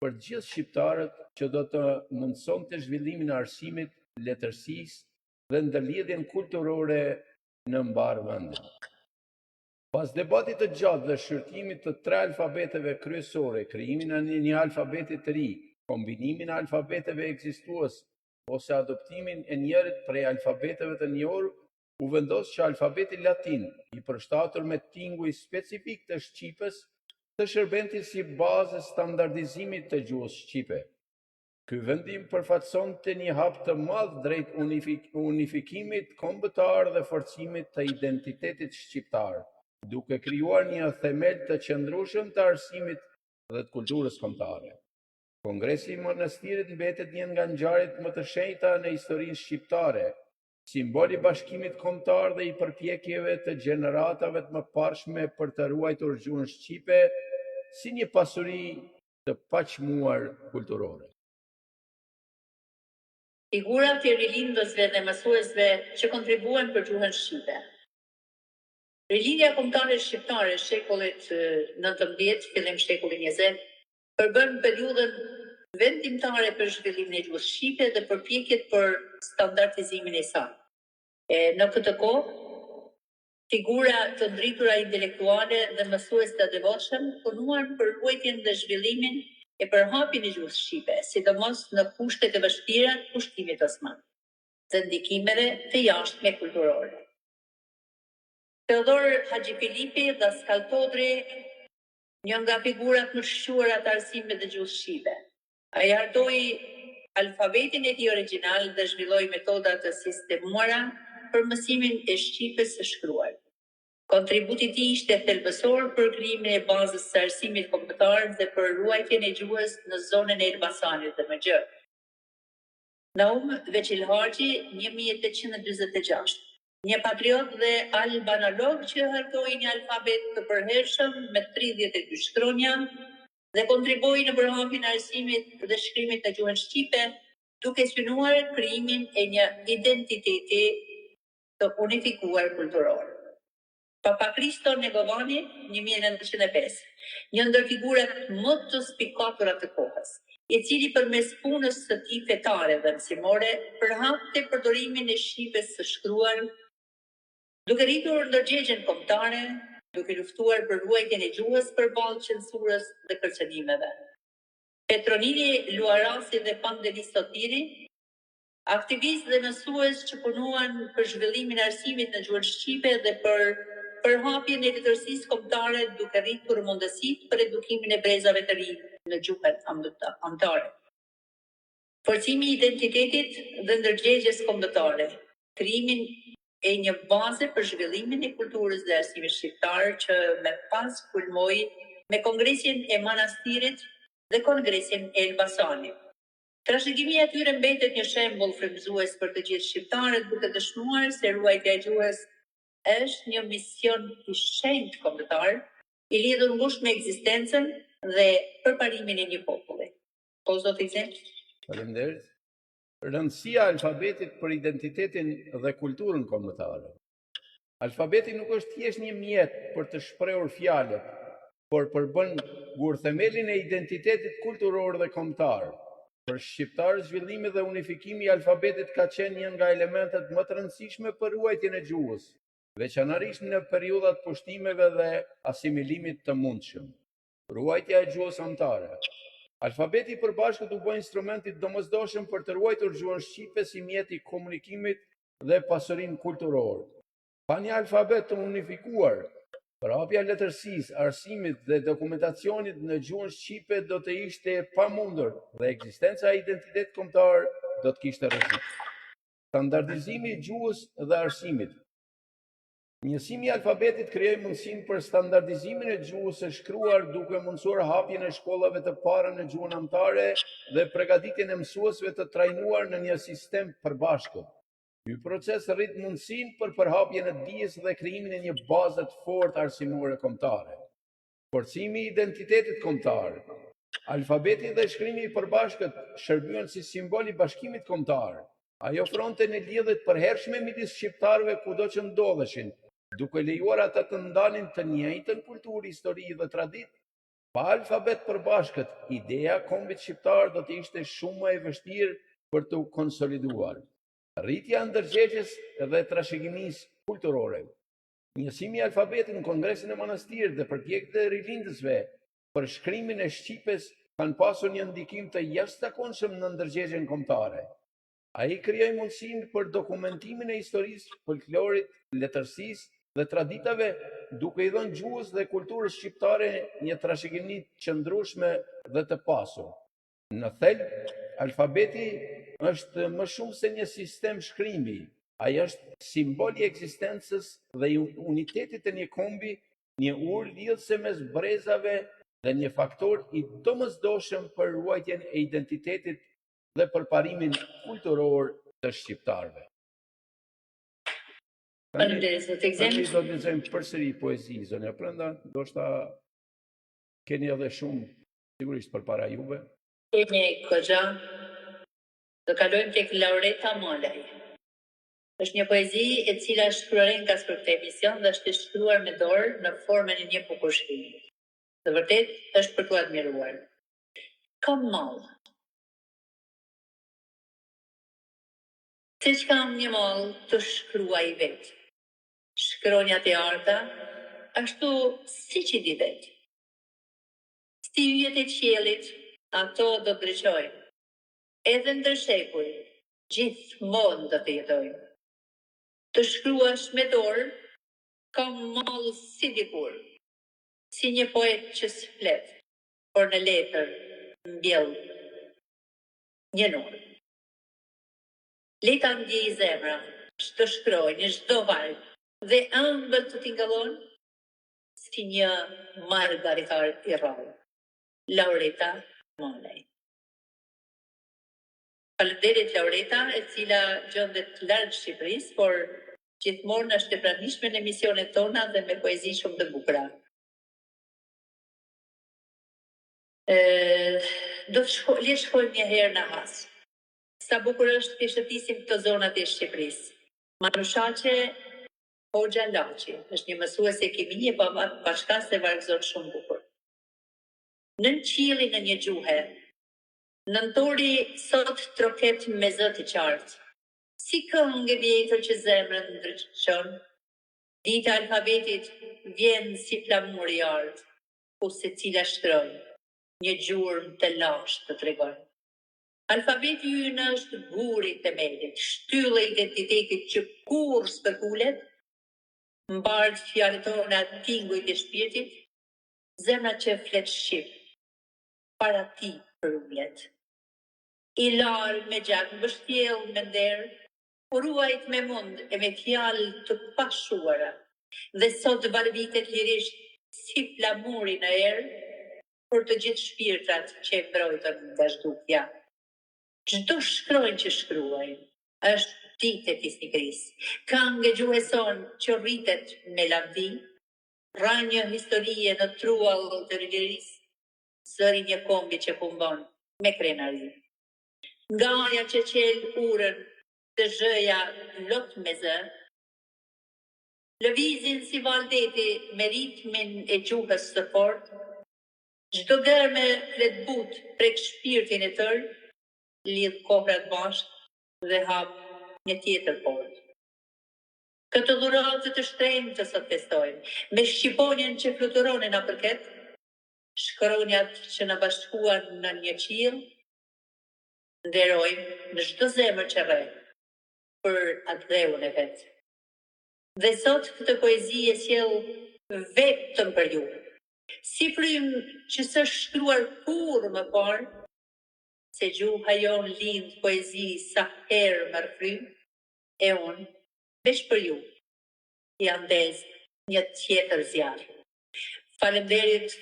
për gjithë shqiptarët që do të mundsonte zhvillimin e arsimit, letërsisë dhe ndërlidhjen kulturore në mbar vendin. Pas debatit të gjatë dhe shqyrtimit të 3 alfabeteve kryesore, krijimin e një alfabeti të ri, kombinimin e alfabeteve ekzistuese ose adoptimin e njërit prej alfabeteve të njohur, u vendos që alfabeti latin, i përshtatur me tinguj specifik të shqipës, të shërbente si bazë standardizimit të gjuhës shqipe. Ky vendim përfaqësonte një hap të madh drejt unifikimit kombëtar dhe forcimit të identitetit shqiptar, duke krijuar një themel të qëndrueshëm të arsimit dhe të kulturës kombëtare. Kongresi i Monastirit mbetet një nga ngjarjet më të shenjta në historinë shqiptare, simbol i bashkimit kombëtar dhe i përpjekjeve të gjeneratave të mëparshme për të ruajtur gjuhën shqipe si një pasuri të paqmuar kulturore. Figurat e rilindësve dhe mësuesve që kontribuan për gjuhën shqipe. Rilindja kombëtare shqiptare shekullit 19, fillim shekullit 20, përbën periudhën vendimtare për zhvillimin e gjuhës shqipe dhe përpjekjet për standardizimin e saj. Në këtë kohë, figura të ndritura intelektuale dhe mësues të devotshëm punuan për ruajtjen dhe zhvillimin e përhapjen e gjuhës shqipe, sidomos në kushtet e vështira të pushtimit osman dhe ndikimeve të jashtme kulturore. Teodor Haxhi Filipi dhe Daskal Todri, një nga figurat më shquara të arsimit të gjuhës shqipe. Ai hartoi alfabetin e tij origjinal dhe zhvilloi metoda të sistemuara për mësimin e shqipes së shkruar. Kontributi i tij ishte thelbësor për krijimin e bazës së arsimit kombëtar dhe për ruajtjen e gjuhës në zonën e Elbasanit dhe më gjerë. Naum Veçil Haxhi, 1846, një patriot dhe albanolog që hartoi një alfabet të përhershëm me 32 shkronja dhe kontribui në përhapjen e arsimit dhe shkrimit në gjuhën shqipe, duke synuar krijimin e një identiteti të unifikuar kulturor. Papa Kristo Negovani, 1905, një ndër figurat më të spikatura të kohës, i cili përmes punës së tij fetare dhe mësimore përhapte përdorimin e shqipes së shkruar, duke rritur ndërgjegjen kombëtare, duke luftuar për ruajtjen e gjuhës përballë censurës dhe kërcënimeve. Petronili Luarasi dhe Pandeli Sotiri, aktivist dhe mësues që punuan për zhvillimin e arsimit në gjuhën shqipe dhe për përhapjen e letërsisë kombëtare, duke rritur mundësitë për edukimin e brezave të rinj në gjuhën anëtare. Forcimi i identitetit dhe ndërgjegjes kombëtare, krijimin e një baze për zhvillimin e kulturës dhe arsimit shqiptar që me pas kulmoi me Kongresin e Manastirit dhe Kongresin e Elbasanit. Trashëgimia e tyre mbetet një shembull frymëzues për të gjithë shqiptarët, duke dëshmuar se ruajtja e gjuhës është një mision i shenjtë kombëtar, i lidhur ngushtë me ekzistencën dhe përparimin e një populli. Po zot i zot. Faleminderit. Rëndësia e alfabetit për identitetin dhe kulturën kombëtare. Alfabeti nuk është thjesht një mjet për të shprehur fjalët, por përbën gurthemelin e identitetit kulturor dhe kombëtar. Për shqiptarë, zhvillimi dhe unifikimi i alfabetit ka qenë një nga elementet më të rëndësishme për ruajtjen e gjuhës, veçanërisht në periudhat pushtimeve dhe asimilimit të mundshëm. Ruajtja e gjuhës anëtare. Alfabeti i përbashkët u bë instrumenti domosdoshëm për të ruajtur gjuhën shqipe si mjet i komunikimit dhe pasurinë kulturore. Pa një alfabet të unifikuar, përhapja e letërsisë, arsimit dhe dokumentacionit në gjuhën shqipe do të ishte e pamundur dhe ekzistenca e identitetit kombëtar do të kishte rrezik. Standardizimi i gjuhës dhe arsimit. Njësimi i alfabetit krijoi mundësinë për standardizimin e gjuhës së shkruar, duke mundësuar hapjen e shkollave të para në gjuhën anëtare dhe përgatitjen e mësuesve të trajnuar në një sistem përbashkët. Ky proces rrit mundësinë për përhapjen e dijes dhe krijimin e një baze të fortë arsimore kombëtare. Forcimi i identitetit kombëtar. Alfabeti dhe shkrimi i përbashkët shërbyen si simbol i bashkimit kombëtar. Ai ofronte një lidhje të përhershme midis shqiptarëve kudo që ndodheshin, duke lejuar ata të ndanin të njëjtën kulturë, histori dhe traditë. Pa alfabet përbashkët, ideja e kombit shqiptar do të ishte shumë më e vështirë për të konsoliduar. Rritja e ndërgjegjes dhe trashëgimisë kulturore. Njësimi i alfabetit në Kongresin e Manastirit dhe përpjekjet e rilindësve për shkrimin e shqipes kanë pasur një ndikim të jashtëzakonshëm në ndërgjegjen kombëtare. Ai krijoi mundësinë për dokumentimin e historisë, folklorit, letërsisë dhe traditave, duke i dhënë gjuhës dhe kulturës shqiptare një trashëgimi të qëndrueshme dhe të pasur. Në thelb, alfabeti është më shumë se një sistem shkrimi. Ai është simbol i ekzistencës dhe i unitetit të një kombi, një urë lidhëse mes brezave dhe një faktor i domosdoshëm për ruajtjen e identitetit dhe përparimin kulturor të shqiptarëve. Faleminderit zot Egzem. Do të lexojmë përsëri poezi zonja Prenda, ndoshta keni edhe shumë sigurisht përpara juve. Kemi këgja, do kalojmë tek Laureta Malaj. Është një poezi e cila është shkruar nga për këtë emision dhe është shkruar me dorë në formën e një bukurshkrimi. Dhe vërtet është për t'u admiruar. Kam mall. Se që kam një mall të shkruaj vetë. Shkronjat e arta, ashtu si që di vetë. Si yjet e qiellit, ato do të ndriçojnë. Edhe ndër shekuj, gjithmonë do të jetojnë. Të shkruash me dorë, kam mall si dikur, si një poet që s'flet, por në letër mbjell një nur. Leta ndjej zemra, çdo shkronjë, çdo varg, dhe ëmbël të tingëllon si një margaritar i rrallë. Laureta Malaj. Faleminderit Laureta, e cila gjendet larg Shqipërisë, por gjithmonë është e pranishme në emisionet tona dhe me poezi shumë të bukura. Le shkojmë një herë në Has. Sa bukur është të shëtisim këto zonat e Shqipërisë. Manushaqe Hoxha Laçi është një mësuese kimie bashkëse vargëzon shumë bukur. Nën qielli në një gjuhe, nëntori sot troket me zë të qartë. Si këngë vjetër që zemrën ndriçon, dita e alfabetit vjen si flamur i ardh, ku secila shkron, një gjurmë të lashtë të tregon. Alfabeti ynë është guri i themelit, shtylla e identitetit që kur spekulet, mbart fjalët tona tingujt e shpirtit, zemra që flet shqip, para ti për ullet. I larë me gjak, mbështjell me nder, ruajt me mund e me fjalë të pashuara, dhe sot varvitet lirisht si flamuri në erë, për të gjithë shpirtrat që e mbrojtën nga zhdukja. Çdo shkronjë që shkruaj, është ditë e fisnikërisë, këngë e gjuhës sonë që rritet me lavdi, rranjë historie në truall të lirisë, zëri një kombi që kumbon me krenari. Nga aja që qel urën të zhëja lot me zë, lëvizin si valdeti me ritmin e gjuhës së fortë, çdo gërme flet but prek shpirtin e tër, lidh kohrat bashkë dhe hap një tjetër portë. Këtë dhuratë të shtrenjtë të sot festojmë, me shqiponjen që fluturon e na përket, shkronjat që na bashkuan në një qiell, nderojmë në çdo zemër që rre për atë dheun e vet. Dhe sot këtë poezi e sjell vetëm për ju. Si frym që s'është shkruar kurrë më parë, se gjuha jon lind poezi sa herë më frym, e unë, veç për ju, jam ndez një tjetër zjarr. Faleminderit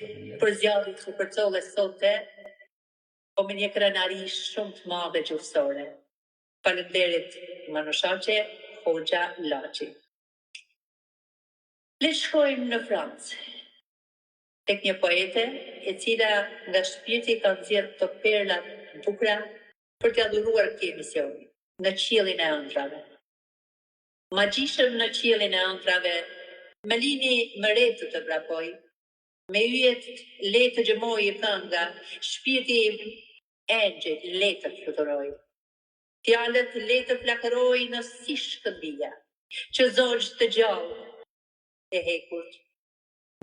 për zjarrin që përcolle sote, po me një krenari shumë të madhe gjuhësore. Faleminderit Manushaqe Hoxha Laçi. Le shkojmë në Francë, tek një poete e cila nga shpirti ka nxjerrë të perla të bukura për t'ia dhuruar këtij emisioni, në qiellin e ëndrave. Magjishëm në qiellin e ëndrave, më lini më retë të vrapoj, me yjet le të gjëmoj i kënga, shpirti engjël le të fluturoj. Fjalët le të flakëroj në si shkëmbija, që zogj të gjallë e hekurt.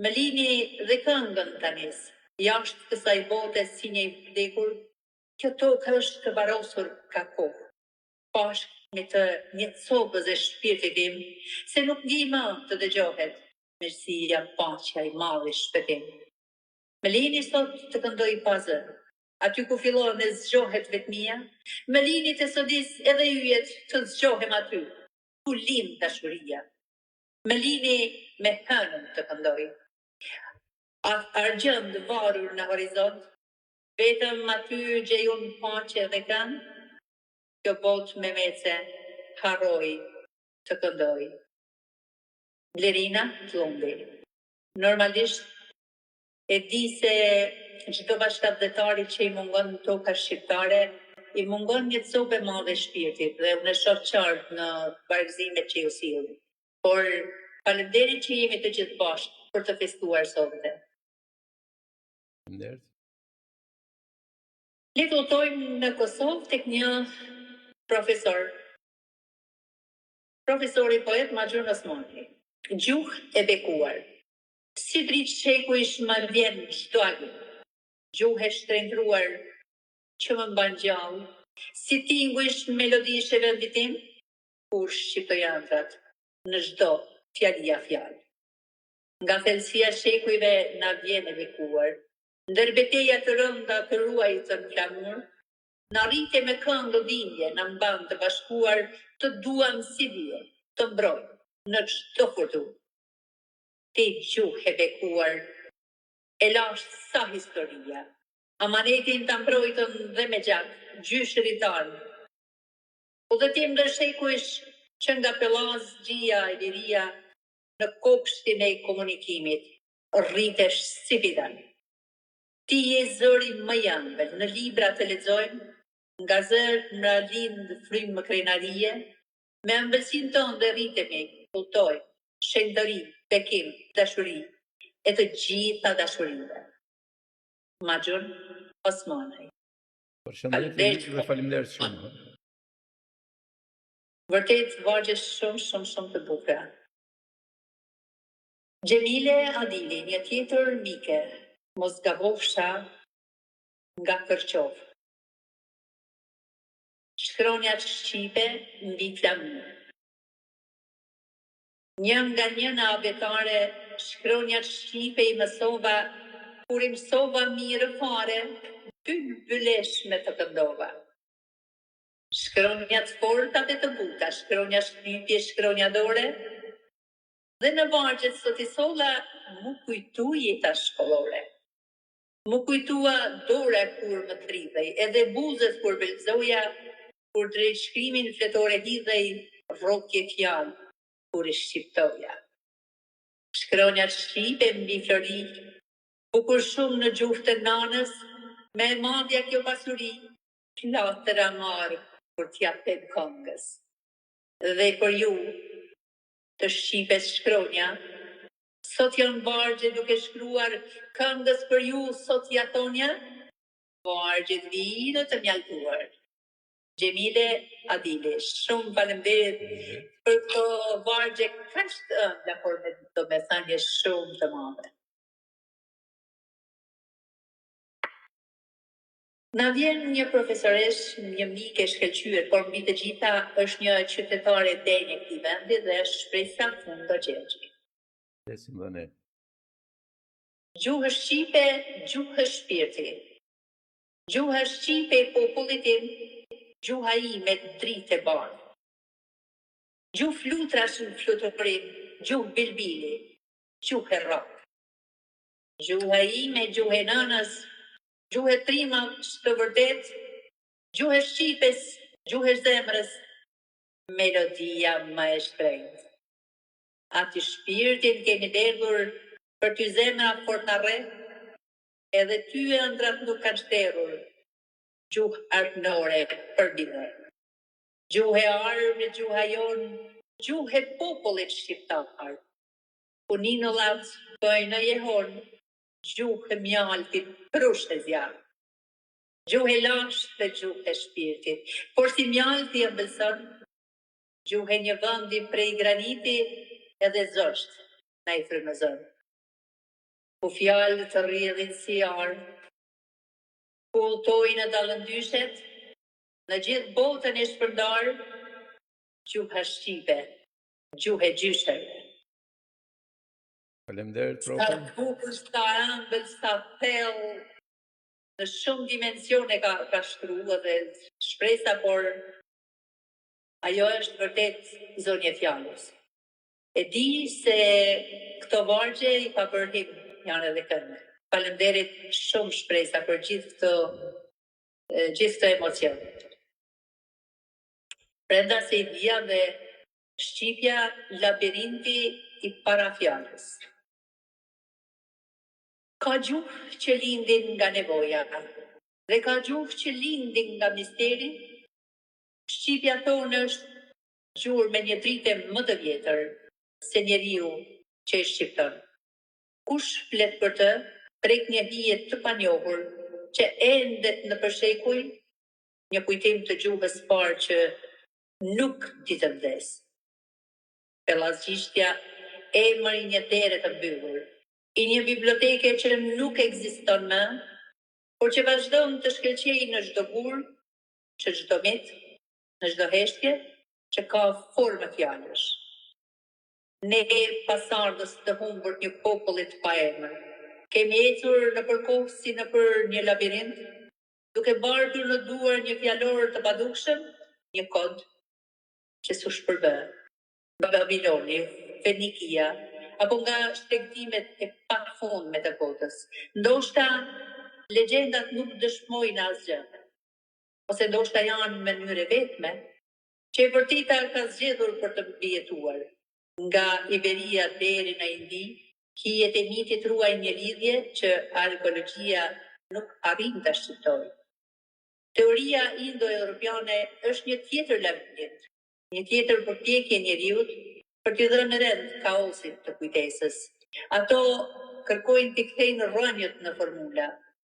Më lini dhe këngën tanis, jashtë kësaj bote si një vdekur, kjo tokë është të varosur ka kohë. Bashkë me të një copës e shpirtit tim, se nuk ngi më të dëgjohet, mirësia, paqja i madh i shpëtim. Më lini sot të këndoj pazë, aty ku fillon e zgjohet vetmia, më lini të sodis edhe yjet të zgjohem aty, ku lind dashuria. Më lini me hënën të këndoj. Argjend varur në horizont, vetëm aty gjejon paqe dhe kënd, kjo botë me mece harroj të këndoj. Blerina Tlumbi. Normalisht E di se çdo bashkëdhetari që i mungon në toka shqiptare, i mungon një copë e madhe shpirtit dhe unë e shoh qartë në bargëzimet që ju sillni. Por faleminderit që jemi të gjithë bashkë për të festuar sonte. Faleminderit. Le të udhtojmë në Kosovë tek një profesor. Profesori poet Maxhun Osmani. Gjuhë e bekuar. Si dritë sheku ish më vjen çdo anë. Gjuhë e shtrembruar që më mban gjallë. Si tinguish melodish e vendit tim, kur shqiptojantrat në çdo fjalia fjalë. Nga thellësia e shekujve na vjen e bekuar. Ndër betejë të rënda të ruajtën flamur, na rrite me këngë dhimbje, na mban të bashkuar, të duam si vije, të mbrojmë në çdo furtunë. Ti gjuhë e bekuar, e lash sa historia. Amanetin të mbrojtën dhe me gjak, gjyshërit tanë. Udhëtim ndër shekujsh që nga pellaz gjia e liria në kopshtin e komunikimit, rritesh si fidan. Ti je zëri më i ëmbël, në libra të lexojmë, nga zër në lind frymë më krenarie, me ëmbëlsinë tënde rritemi, kultojmë, shenjtëri, bekim, dashuri, e të gjitha dashurive. Maxhun Osmani. Përshëndetje dhe faleminderit shumë. Vërtet vargje shumë të bukura. Gjemile Adili, një tjetër mike, mos gabofsha nga Kërqov. Shkronjat shqipe mbi flamur. Një nga njëna abetare, shkronjat shqipe i mësova, kur i mësova mirë fare, bëlesh me të këndova. Shkronjat fortat e të buta, shkronja shtypje, shkronja dore, dhe në vargjet sot i solla mu kujtu jeta shkollore. Mu kujtua dora kur më trivej, edhe buzët kur belzoja, kur drejt shkrimin fletore hidhej, rrokje fjalë kur i shqiptoja. Shkronjat shqipe mbi flori, bukur shumë në gjuhë të nanës, me madhja kjo pasuri, flatër amar kur t'ja pep këngës. Dhe për ju, të shqipes shkronja, sot janë vargje duke shkruar këngës për ju sot jatonja, vargje vinë të mjaltuar. Gjemile Adili, shumë faleminderit për këto vargje kaq të ëmbla, por me domethënie shumë të madhe. Na vjen një profesoresh, një mike shkëlqyer, por mbi të gjitha është një qytetare denjë e këtij vendi dhe është shpresa Fundo Gjergji. Desim dhe ne. Gjuhë shqipe, gjuhë shpirti. Gjuhë shqipe e popullit tim, gjuha ime dritë e bardhë. Gjuhë flutrash në fluturim, gjuhë bilbili, gjuhë rock. Gjuha ime, gjuhë nënës, gjuhë trima të vërtet, gjuhë shqipes, gjuhë zemrës, melodia më e shtrejtë. Ati shpirtin kemi derdhur për ty zemra fort në rreth, edhe ty e ëndrat nuk kanë shterur, gjuhë artënore për bide. Gjuhë e armë, gjuhë jonë, gjuhë e popullit shqiptar. Puninullat bëjnë në jehon, gjuhë e mjaltit prush e zjarë. Gjuhë e lashtë dhe gjuhë e shpirtit. Por si mjalti e mbëlson, gjuhë e një vëndi prej graniti edhe zosht na i frymëzon. Ku fjalë të rrjedhin si armë, ku udhtojnë dallëndyshet, në gjithë botën e shpërndarë, gjuha shqipe, gjuhë e gjyshërve. Faleminderit, Sa profe. bukur, sa ëmbël, sa thellë, në shumë dimensione ka shkruar dhe shpresa, por ajo është vërtet zonjë e fjalës. E di se këto vargje i ka bërë janë edhe këngë. Faleminderit shumë shpresa për gjithë këto emocione. Brenda se i dhja dhe shqipja labirinti i parafjalës. Ka gjuhë që lindin nga nevoja, dhe ka gjuhë që lindin nga misteri. Shqipja tonë është gjurë me një drite më të vjetër se njeriu që e shqipton. Kush flet për të, prek një hije të panjohur që endet në përshekuj, një kujtim të gjuhës parë që nuk di të vdes. Pellazgjishtja emër i një dere të mbyllur, i një biblioteke që nuk ekziston më, por që vazhdon të shkëlqejë në çdo gur, që çdo mit, në çdo heshtje që ka formë fjalësh. Ne pasardhës të humbur një popullit pa emër, kemi ecur në përkohë si në për një labirint, duke bartur në duar një fjalor të padukshëm, një kod që s'u shpërbë. Babiloni, Fenikia, apo nga shtegtimet e pafundme të botës. Ndoshta legjendat nuk dëshmojnë asgjë, ose ndoshta janë mënyre vetme që e vërteta ka zgjedhur për të mbijetuar. Nga Iberia deri në Indi, hijet e mitit ruajnë një lidhje që arkeologjia nuk arrin ta shqiptojë. Teoria indo-europiane është një tjetër labirinт, një tjetër përpjekje e njeriut për t'i dhënë rend kaosit të kujtesës. Ato kërkojnë t'i kthejnë rrënjët në formula,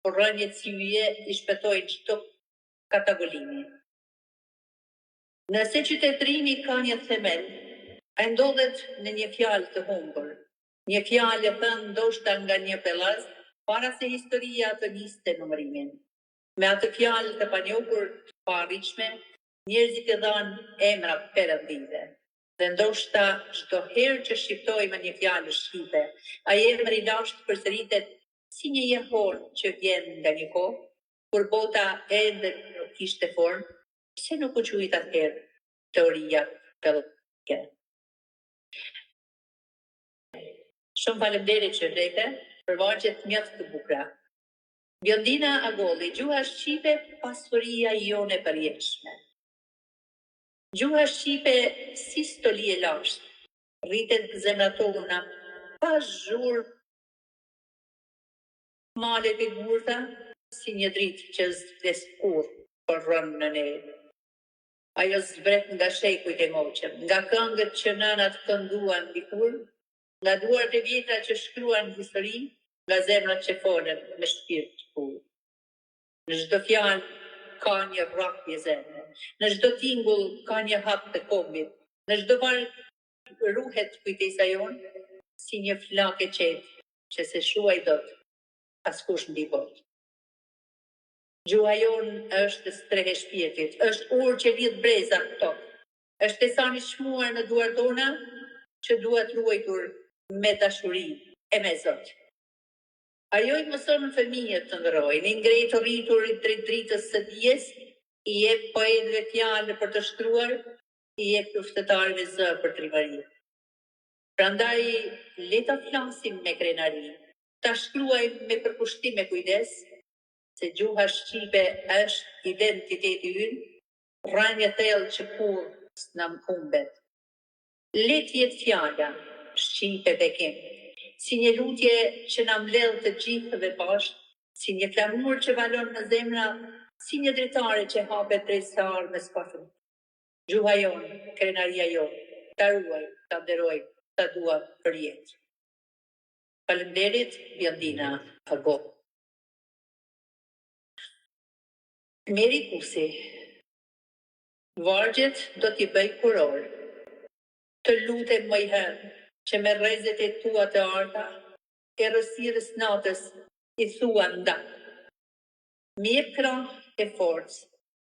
por rrënjët si yje i shpëtojnë çdo katagolimi. Nëse qytetërimi ka një themel, ai ndodhet në një fjalë të humbur, një fjalë e thënë ndoshta nga një pellaz para se historia të niste numërimin. Me atë fjalë të panjohur të paarritshme, njerëzit e dhanë emra perëndive. Dhe ndoshta çdo herë që shqiptojmë një fjalë shqipe, ai emër i lashtë përsëritet si një jehon që vjen nga një kohë, kur bota ende nuk kishte formë, pse nuk u quajt atëherë teoria pellazgjike. Shumë faleminderit që vlete për vargjet mjaft të bukura. Bjondina Agolli, gjuha shqipe, pasuria jone e përjetshme. Gjuha shqipe si stoli e lashtë, rritet në zemrat tona, pa zhurmë, malet e gurta, si një dritë që s'vdes kurrë për rënë në ne. Ajo zbret nga shekujt e moqëm, nga këngët që nënat kënduan dikur, nga duart e vjetra që shkruan histori, nga zemrat që folën me shpirt të pur. Në çdo fjalë ka një rrapje zemre, në çdo tingull ka një hap të kombit, në çdo varg ruhet kujtesa jonë si një flak e qetë që se shuaj dot askush mbi botë. Gjuha jonë është strehe shpirtit, është urë që lidh breza në tokë, është tesani shmuar në duart tona që duhet ruajtur me dashuri e me Zot. Ajo i mëson fëmijët të ndrojnë, i ngretë rritur i drejt dritës së dijes, i jep poetëve fjalë për të shkruar, i jep luftëtarëve zë për trimëri. Prandaj le ta flasim me krenari, ta shkruajmë me përkushtim e kujdes, se gjuha shqipe është identiteti ynë, rrënje thellë që kurrë s'na humbet. Le të jetë fjala shqipe bekim, si një lutje që na mbledh të gjithëve bashkë, si një flamur që valon në zemra, si një dritare që hapet drejt së ardhmes pa fund. Gjuha jonë, krenaria jonë, ta ruaj, ta nderoj, ta dua për jetë. Faleminderit, Bjondina Agolli. Meri Kusi, vargjet do t'i bëj kuror, të lutem më i herë që me rrezet e tua të arta, e rësirës natës i thua ndak. Mi jep krah e forcë,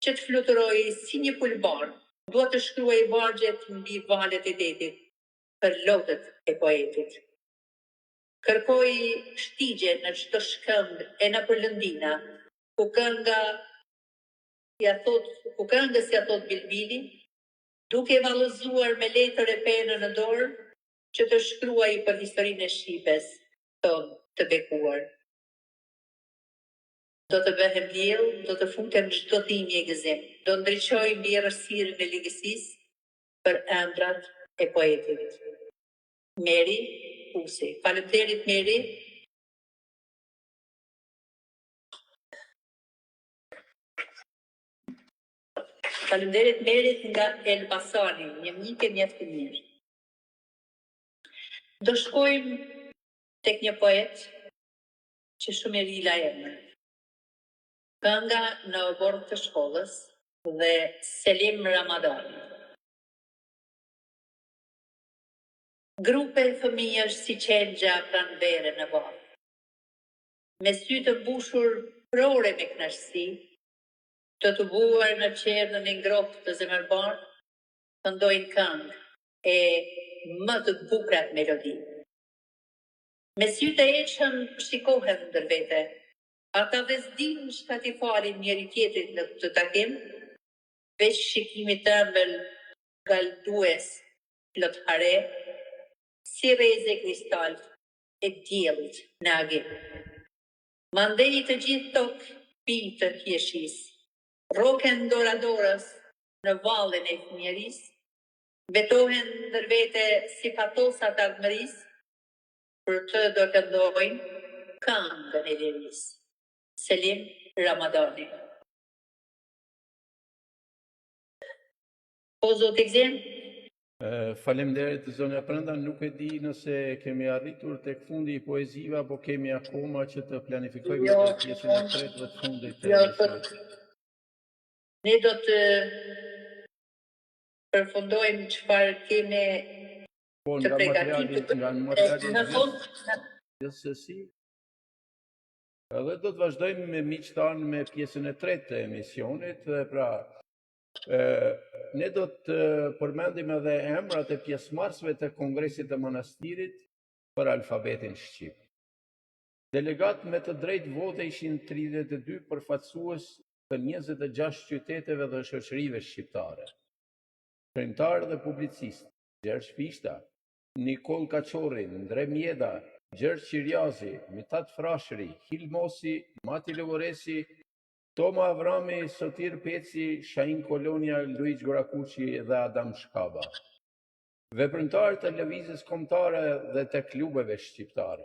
që të fluturoj si një pulbar, dua të shkruaj vargjet mbi valet e detit, për lotët e poetit. Kërkoj shtigje në çdo shkëmbë e në përlëndina, ku këngës ja thot bilbili, duke vallëzuar me letër e penën në dorë, që të shkruaj për historinë e Shqipes tonë të bekuar. Do të bëhem diell, do të futem çdo dhimbje e gëzim, do ndriçoj mbi errësirën e ligësisë për ëndrat e poetit. Meri Kusi. Faleminderit Meri. Faleminderit Merit nga Elbasani, një mike mjaft i mirë. Do shkojmë tek një poet që shumë i ri la emër. Kënga në borg të shkollës dhe Selim Ramadani. Grupe fëmijësh si qelgja pranë vere në varë. Me sy të mbushur prore me knashësi, të buar në qerdhën e ngrohtë të zemërbar, këndojnë këngë e më të bukrat melodi. Me sy të eqëm shikohen ndër vete, ata dhe s'din çka t'i falin njëri tjetrit në këtë takim, veç shikimit të ëmbël galdues plot hare, si reze kristal e diellit në agim. Mandej të gjithë tokë pi të hjeshis, roken doradorës në vallën e fëmijëris, betohen ndër vete si patosa të admëris, për të do të ndojnë këngën e liris. Selim Ramadani. Po zot Egzem? Faleminderit zonja Prenda, nuk e di nëse kemi arritur tek fundi i poezive apo kemi akoma që të planifikojmë pjesën e tretë dhe të fundit të emisionit. Ne do të përfundojmë çfarë kemi të përgatitur. Nga materialit gjithsesi. Edhe do të vazhdojmë me miqtan me pjesën e tretë të emisionit, dhe pra ne do të përmendim edhe emrat e pjesëmarrësve të Kongresit të Manastirit për alfabetin shqip. Delegat me të drejtë vote ishin 32 përfaqësues të 26 qyteteve dhe shoqërive shqiptare. Shkrimtar dhe publicist: Gjergj Fishta, Nikol Kaçorri, Ndre Mjeda, Gjergj Qirjazi, Mitat Frashëri, Hil Mosi, Mati Lovoresi, Toma Avrami, Sotir Peci, Shahin Kolonia, Luiç Gorakuqi dhe Adam Shkaba. Veprimtar të lëvizjes kombëtare dhe të klubeve shqiptare.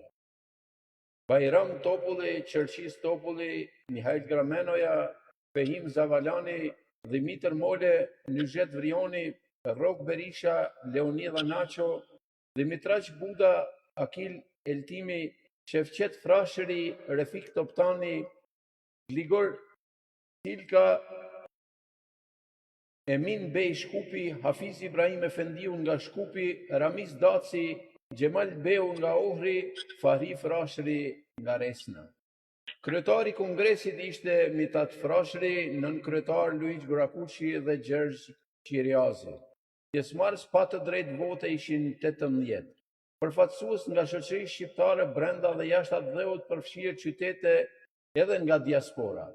Bajram Topulli, Qerqis Topulli, Mihail Gramenoja, Fehim Zavalani, Dimitër Mole, Nizhet Vrioni, Rok Berisha, Leonida Naço, Dimitraq Buda, Akil Eltimi, Shevqet Frashëri, Refik Toptani, Gligor Tilka, Emin Bej Shkupi, Hafiz Ibrahim Efendiu nga Shkupi, Ramiz Daci, Gjemal Beu nga Ohri, Fahri Frashëri nga Resna. Kryetari i Kongresit ishte Mitat Frashëri, nënkryetar Luiç Gorakuqi dhe Gjergj Qirjazi. Pjesëmarrës pa të drejtë vote ishin 18. Përfaqësues nga shoqëri shqiptare brenda dhe jashtë atë dheut përfshirë qytete edhe nga diaspora.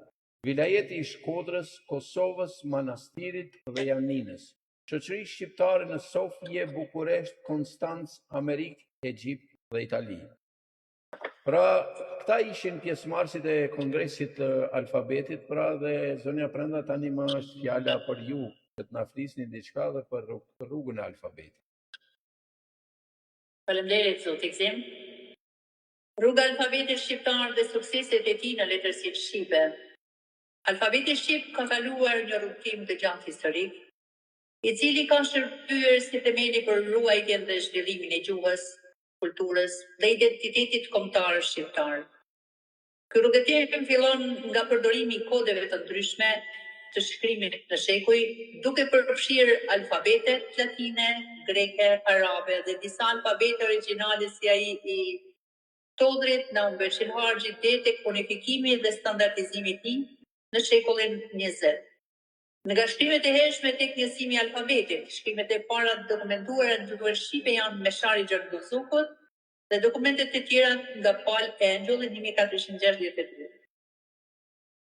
Vilajeti i Shkodrës, Kosovës, Manastirit dhe Janinës. Shoqëri shqiptare në Sofje, Bukuresht, Konstancë, Amerikë, Egjipt dhe Itali. Pra, këta ishin pjesëmarrësit e Kongresit të Alfabetit, pra dhe zonja Prenda tani më është fjala për ju, që të na flisni diçka dhe për rrugën e alfabetit. Faleminderit zot Egzem. Rruga e alfabetit shqiptar dhe sukseset e tij në letërsitë shqipe. Alfabeti shqip ka kaluar një rrugtim të gjatë historik, i cili ka shërbyer si themeli për ruajtjen dhe zhvillimin e gjuhës, kulturës dhe identitetit kombëtar shqiptar. Ky rrugëtim fillon nga përdorimi i kodeve të ndryshme të shkrimit në shekuj, duke përfshirë alfabetet latine, greke, arabe dhe disa alfabete origjinale si ai i Todrit, Naum Shilharxhit, deri tek unifikimi dhe standardizimi i tij në shekullin 20. Nga shkrimet e hershme tek njësimi i alfabetit, shkrimet e para dokumentuara në gjuhën shqipe janë Meshari Gjorguzukut dhe dokumentet e tjera nga Paul Angel në 1462.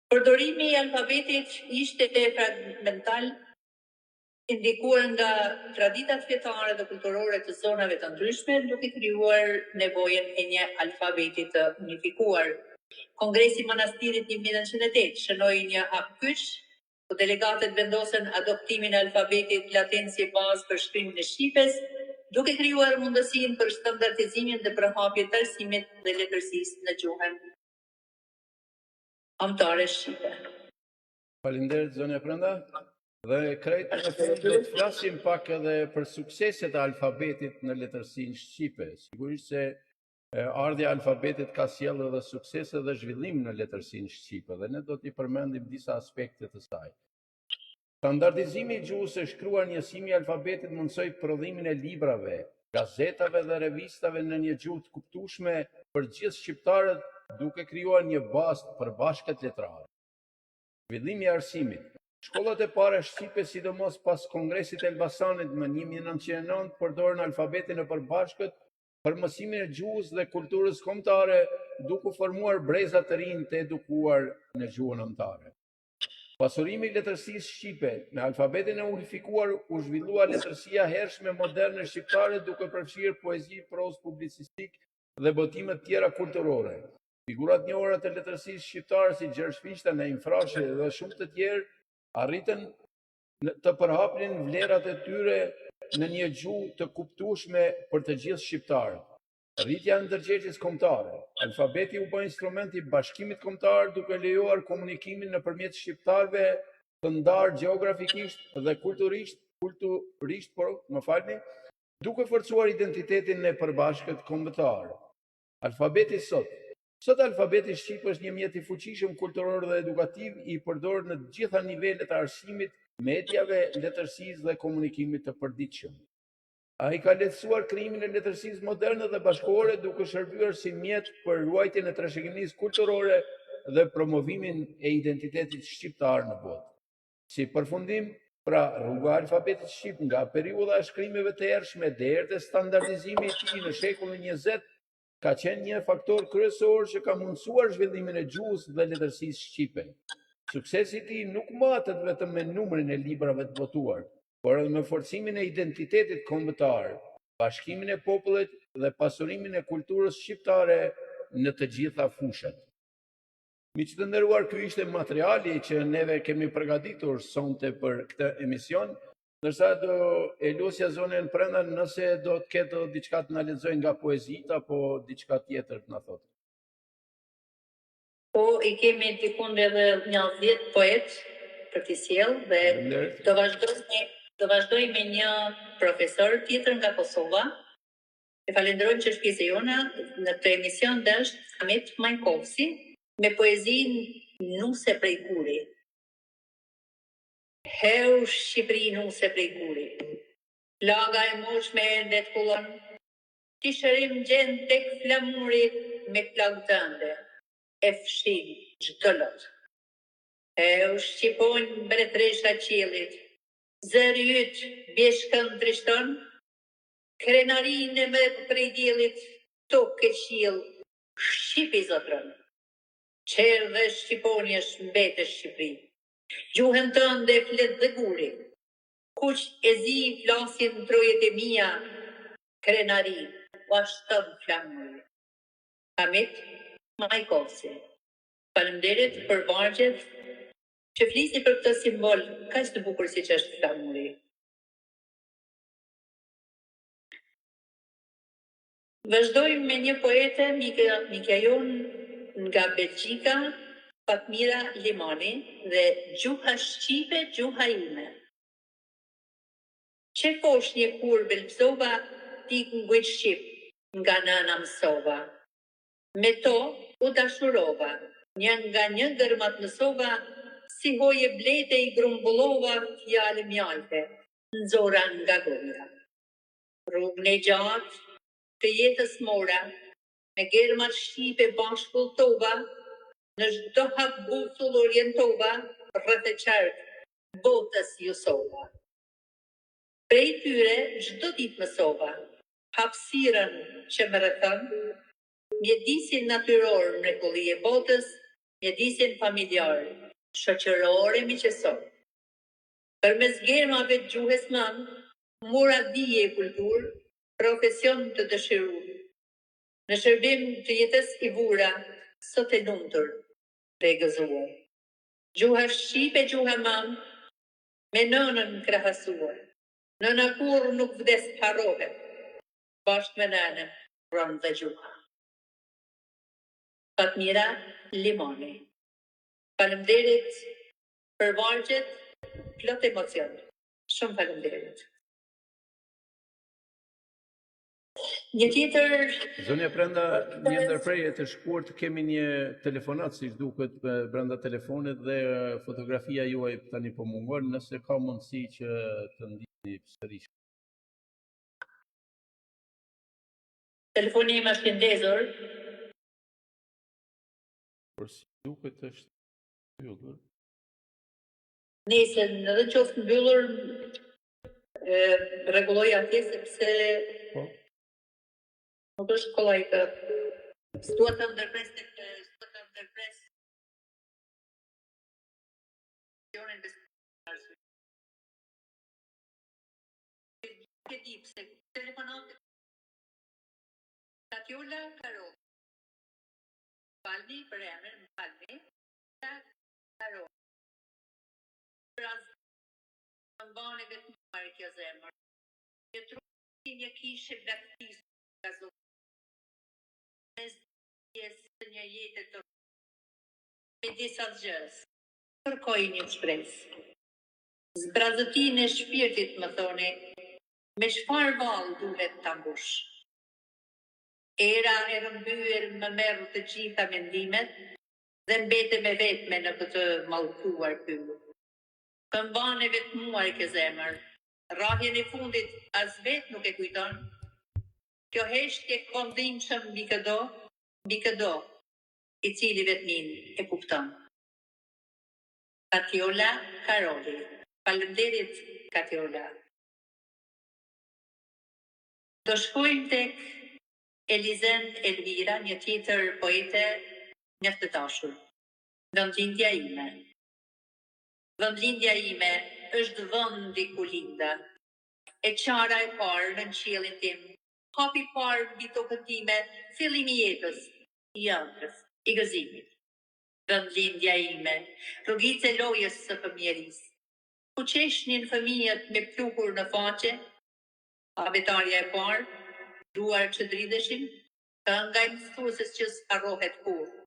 Përdorimi i alfabetit ishte fragmental, indikuar nga traditat fetare dhe kulturore të zonave të ndryshme, duke krijuar nevojën e një alfabeti të unifikuar. Kongresi i Manastirit 1908 shënoi një hap kyç, ku delegatët vendosën adoptimin e alfabetit latin si bazë për shkrimin e shqipes, duke krijuar mundësinë për standardizimin dhe përhapjen të arsimit dhe letërsisë në gjuhën kombëtare shqipe. Faleminderit zonja Prenda. Dhe krejt në fund do të flasim pak edhe për sukseset e alfabetit në letërsinë shqipe. Sigurisht se ardhja e alfabetit ka sjellë edhe suksese dhe zhvillim në letërsinë shqipe dhe ne do t'i përmendim disa aspekte të saj. Standardizimi i gjuhës së shkruar, njësimi i alfabetit mundsoi prodhimin e librave, gazetave dhe revistave në një gjuhë të kuptueshme për gjithë shqiptarët, duke krijuar një bazë të përbashkët letrare. Zhvillimi i arsimit. Shkollat e para shqipe, sidomos pas Kongresit të Elbasanit më 1909, përdorën alfabetin e përbashkët për mësimin e gjuhës dhe kulturës kombëtare, duke formuar breza të rinj të edukuar në gjuhën anëtare. Pasurimi i letërsisë shqipe, me alfabetin e unifikuar u zhvillua letërsia hershme moderne shqiptare, duke përfshirë poezi, prozë, publicistik dhe botime të tjera kulturore. Figurat njohura të letërsisë shqiptare si Gjergj Fishta, Naim Frashi dhe shumë të tjerë arritën të përhapnin vlerat e tyre në një gjuhë të kuptueshme për të gjithë shqiptarët. Rritja e ndërgjegjës kombëtare. Alfabeti u bë instrument i bashkimit kombëtar, duke lejuar komunikimin nëpërmjet shqiptarëve të ndarë gjeografikisht dhe kulturisht, duke forcuar identitetin e përbashkët kombëtar. Alfabeti sot. Sot alfabeti shqip është një mjet i fuqishëm kulturor dhe edukativ, i përdorur në të gjitha nivelet e arsimit, mediave, letërsisë dhe komunikimit të përditshëm. Ai ka lehtësuar krijimin e letërsisë moderne dhe bashkëkohore, duke shërbyer si mjet për ruajtjen e trashëgimisë kulturore dhe promovimin e identitetit shqiptar në botë. Si përfundim, rruga e alfabetit shqip nga periudha e shkrimeve të ershme deri te standardizimi i tij në shekullin 20, ka qenë një faktor kryesor që ka mundësuar zhvillimin e gjuhës dhe letërsisë shqipe. Suksesi i tij nuk matet vetëm me numrin e librave të botuar, por edhe me forcimin e identitetit kombëtar, bashkimin e popullit dhe pasurimin e kulturës shqiptare në të gjitha fushat. Miq të nderuar, ky ishte materiali që neve kemi përgatitur sonte për këtë emision. Ndërsa do e lusja zonën brenda nëse do të ketë diçka të na lexojë nga poezita apo diçka tjetër të na thotë. Po, i kemi dikun edhe një 10 poet për t'i sjellë dhe do vazhdoj me një profesor tjetër nga Kosova. E falenderojmë që shkisejona në këtë emision dhe është Hamit Majkovsi me poezinë Nuse prej guri. Heu Shqipëri nuse prej guri, plaga e moshme ende të kullon, ti shërim gjen tek flamuri me plagë tënde, e fshin çdo lot. Heu shqiponj mbretëresha qiellit, zëri yt bjeshkën trishton, krenarinë me prej diellit, tokë qiell, Shqipi zotron. Qerë dhe shqiponjesh mbetesh Shqipëri. Gjuhën tënde flet dhe guri, kuq e zi flasin trojet e mia, krenari, washton flamuri. Hamit Majkovsi. Faleminderit për vargjet që flisi për këtë simbol kaq të bukur siç është flamuri. Vazhdojmë me një poete, mikja jonë nga Belgjika, Fatmira Limani, dhe gjuha shqipe, gjuha ime. Që kosh një kur belpsova, ti ngujt shqip, nga nëna mësova. Me to u dashurova, një nga një gërmat mësova, si hoje blete i grumbullova, fjale mjalte, nxora nga goja. Rrugën e gjatë, të jetës mora, me gërmat shqipe bashkulltova, në çdo hap butull orientova, rreth e qark, botës jusova. Prej tyre çdo ditë mësova, hapësirën që më rrethon, mjedisin natyror mrekulli e botës, mjedisin familjar, shoqëror e miqësor. Përmes gërmave të gjuhës nën, mura dije e kulturë, profesion të dëshiruar. Në shërbim të jetës i vura, sot e lumtur dhe gëzuar. Gjuha shqipe, gjuha mam, me nënën krahasuar. Nëna kur nuk vdes harrohet, bashkë me nënën, ron dhe gjuha. Fatmira Limani. Faleminderit për vargjet plot emocion. Shumë faleminderit. Një tjetër... Zonja Prenda, një ndërprerje të shkurt, kemi një telefonat, si duket brenda telefonit, dhe fotografia juaj tani po mungon, nëse ka mundësi që të ndihni sërish. Telefoni im është ndezur. Por si duket është mbyllur. Nëse edhe qoftë mbyllur, rregulloj atje sepse nuk është kollaj të s'dua të ndërpres Che di pse telefonate Tatjola Karo. Falni për emrin, falni. Karo. Më mbani vetëm marrë kjo zemër. Një trupi një kishe braktisë nga Zotë. Mes pjesë një jetë të me disa gjës. Kërkoj një shpresë. Zbrazëtinë e shpirtit më thoni, me çfarë vallë duhet ta mbush. Era e rëmbyer më merr të gjitha mendimet dhe mbete me vetme në këtë mallkuar pyll. Këmbane vetmuar i ke zemër, rrahjen e fundit as vet nuk e kujton. Kjo heshtje kondimshëm mbi këdo, i cili vetmin e kupton. Tatjola Karoli. Faleminderit Tatjola. Do shkojmë tek Elizen Elvira, një tjetër poete mjaft të dashur. Vendlindja ime. Vendlindja ime është vendi ku linda. E qara e parë në qiellin tim. Hapi parë mbi tokën time, fillimi i jetës, i ëndrës, i gëzimit. Vendlindja ime, rrugice lojës së fëmijërisë. Ku qeshnin fëmijët me pluhur në faqe, abetarja e parë, duar që dridheshin, kënga e mësueses që s'harrohet kurrë.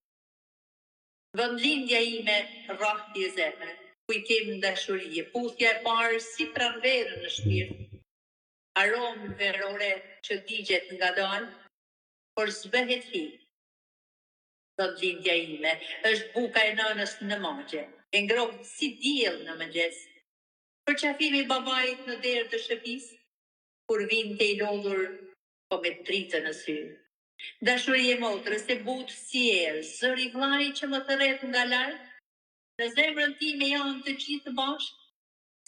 Vendlindja ime, rrahti e zemër, kujtim dashurie, puthja e parë si pranverë në shpirt, aromë verore që digjet ngadalë, por s'bëhet hi. Vendlindja ime është buka e nënës në magje, e ngrohtë si diell në mëngjes. Përqafimi babait në derë të shtëpisë, kur vinte i lodhur, po me dritën në sy. Dashurie motrës e butë si erë, zëri vllai që më thërret nga larg, në zemrën time janë të gjithë bashkë,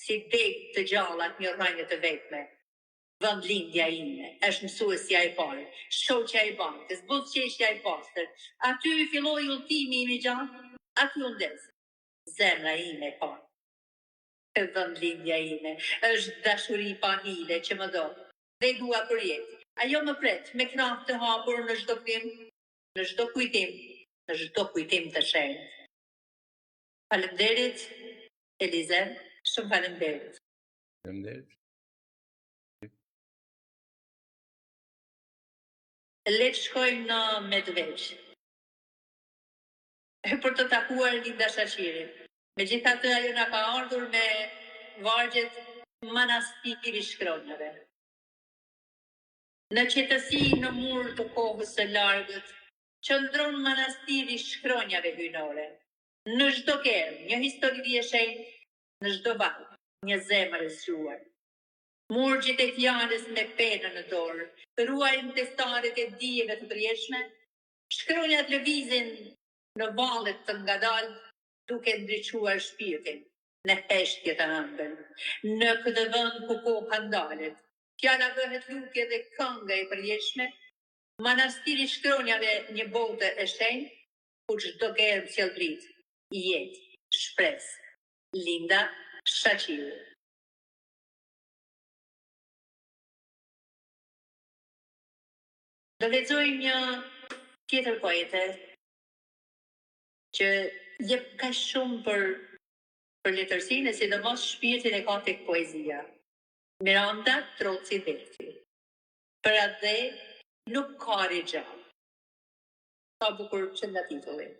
si deg të gjallat një rrënjë të vetme. Vendlindja ime është mësuesja e parë, shoqja e bankës, buzëqeshja e pastër. Aty filloi udhëtimi im i gjatë, aty u ndes zemra ime e parë. Vendlindja ime është dashuri pa hile që më do, dhe i dua për jetë. Ajo më pret me krah të hapur në çdo krim, në çdo kujtim të shenjtë. Faleminderit, Elizen, shumë faleminderit. Faleminderit. Le të shkojmë në Medveç. Për të takuar Linda Shashirin. Megjithatë ajo na ka ardhur me vargjet Manastiri Shkronjave. Në qetësi në mur të kohës së largët, qëndron Manastiri Shkronjave hyjnore. Në çdo kerm, një histori e shenjtë, në çdo vallë, një zemër e zgjuar. Murgjit e fjalës me penën në dorë, ruajnë testaret e dijeve të përjeshme, shkronjat lëvizin në vallet të ngadalë, duke ndriçuar shpirtin në heshtje të ëmbël. Në këtë vend ku koha ndalet, fjala bëhet lutje dhe këngë e përjeshme, Manastiri Shkronjave një botë e shenjtë, ku çdo kerm sjell dritë, jetë, shpresë. Linda Shachiri. Do lexojmë një tjetër poete që jep kaq shumë për letërsinë, sidomos shpirtin e ka tek poezia. Miranda Troci Delfi. Për atë nuk ka rigjall. Ka bukur që nga titulli.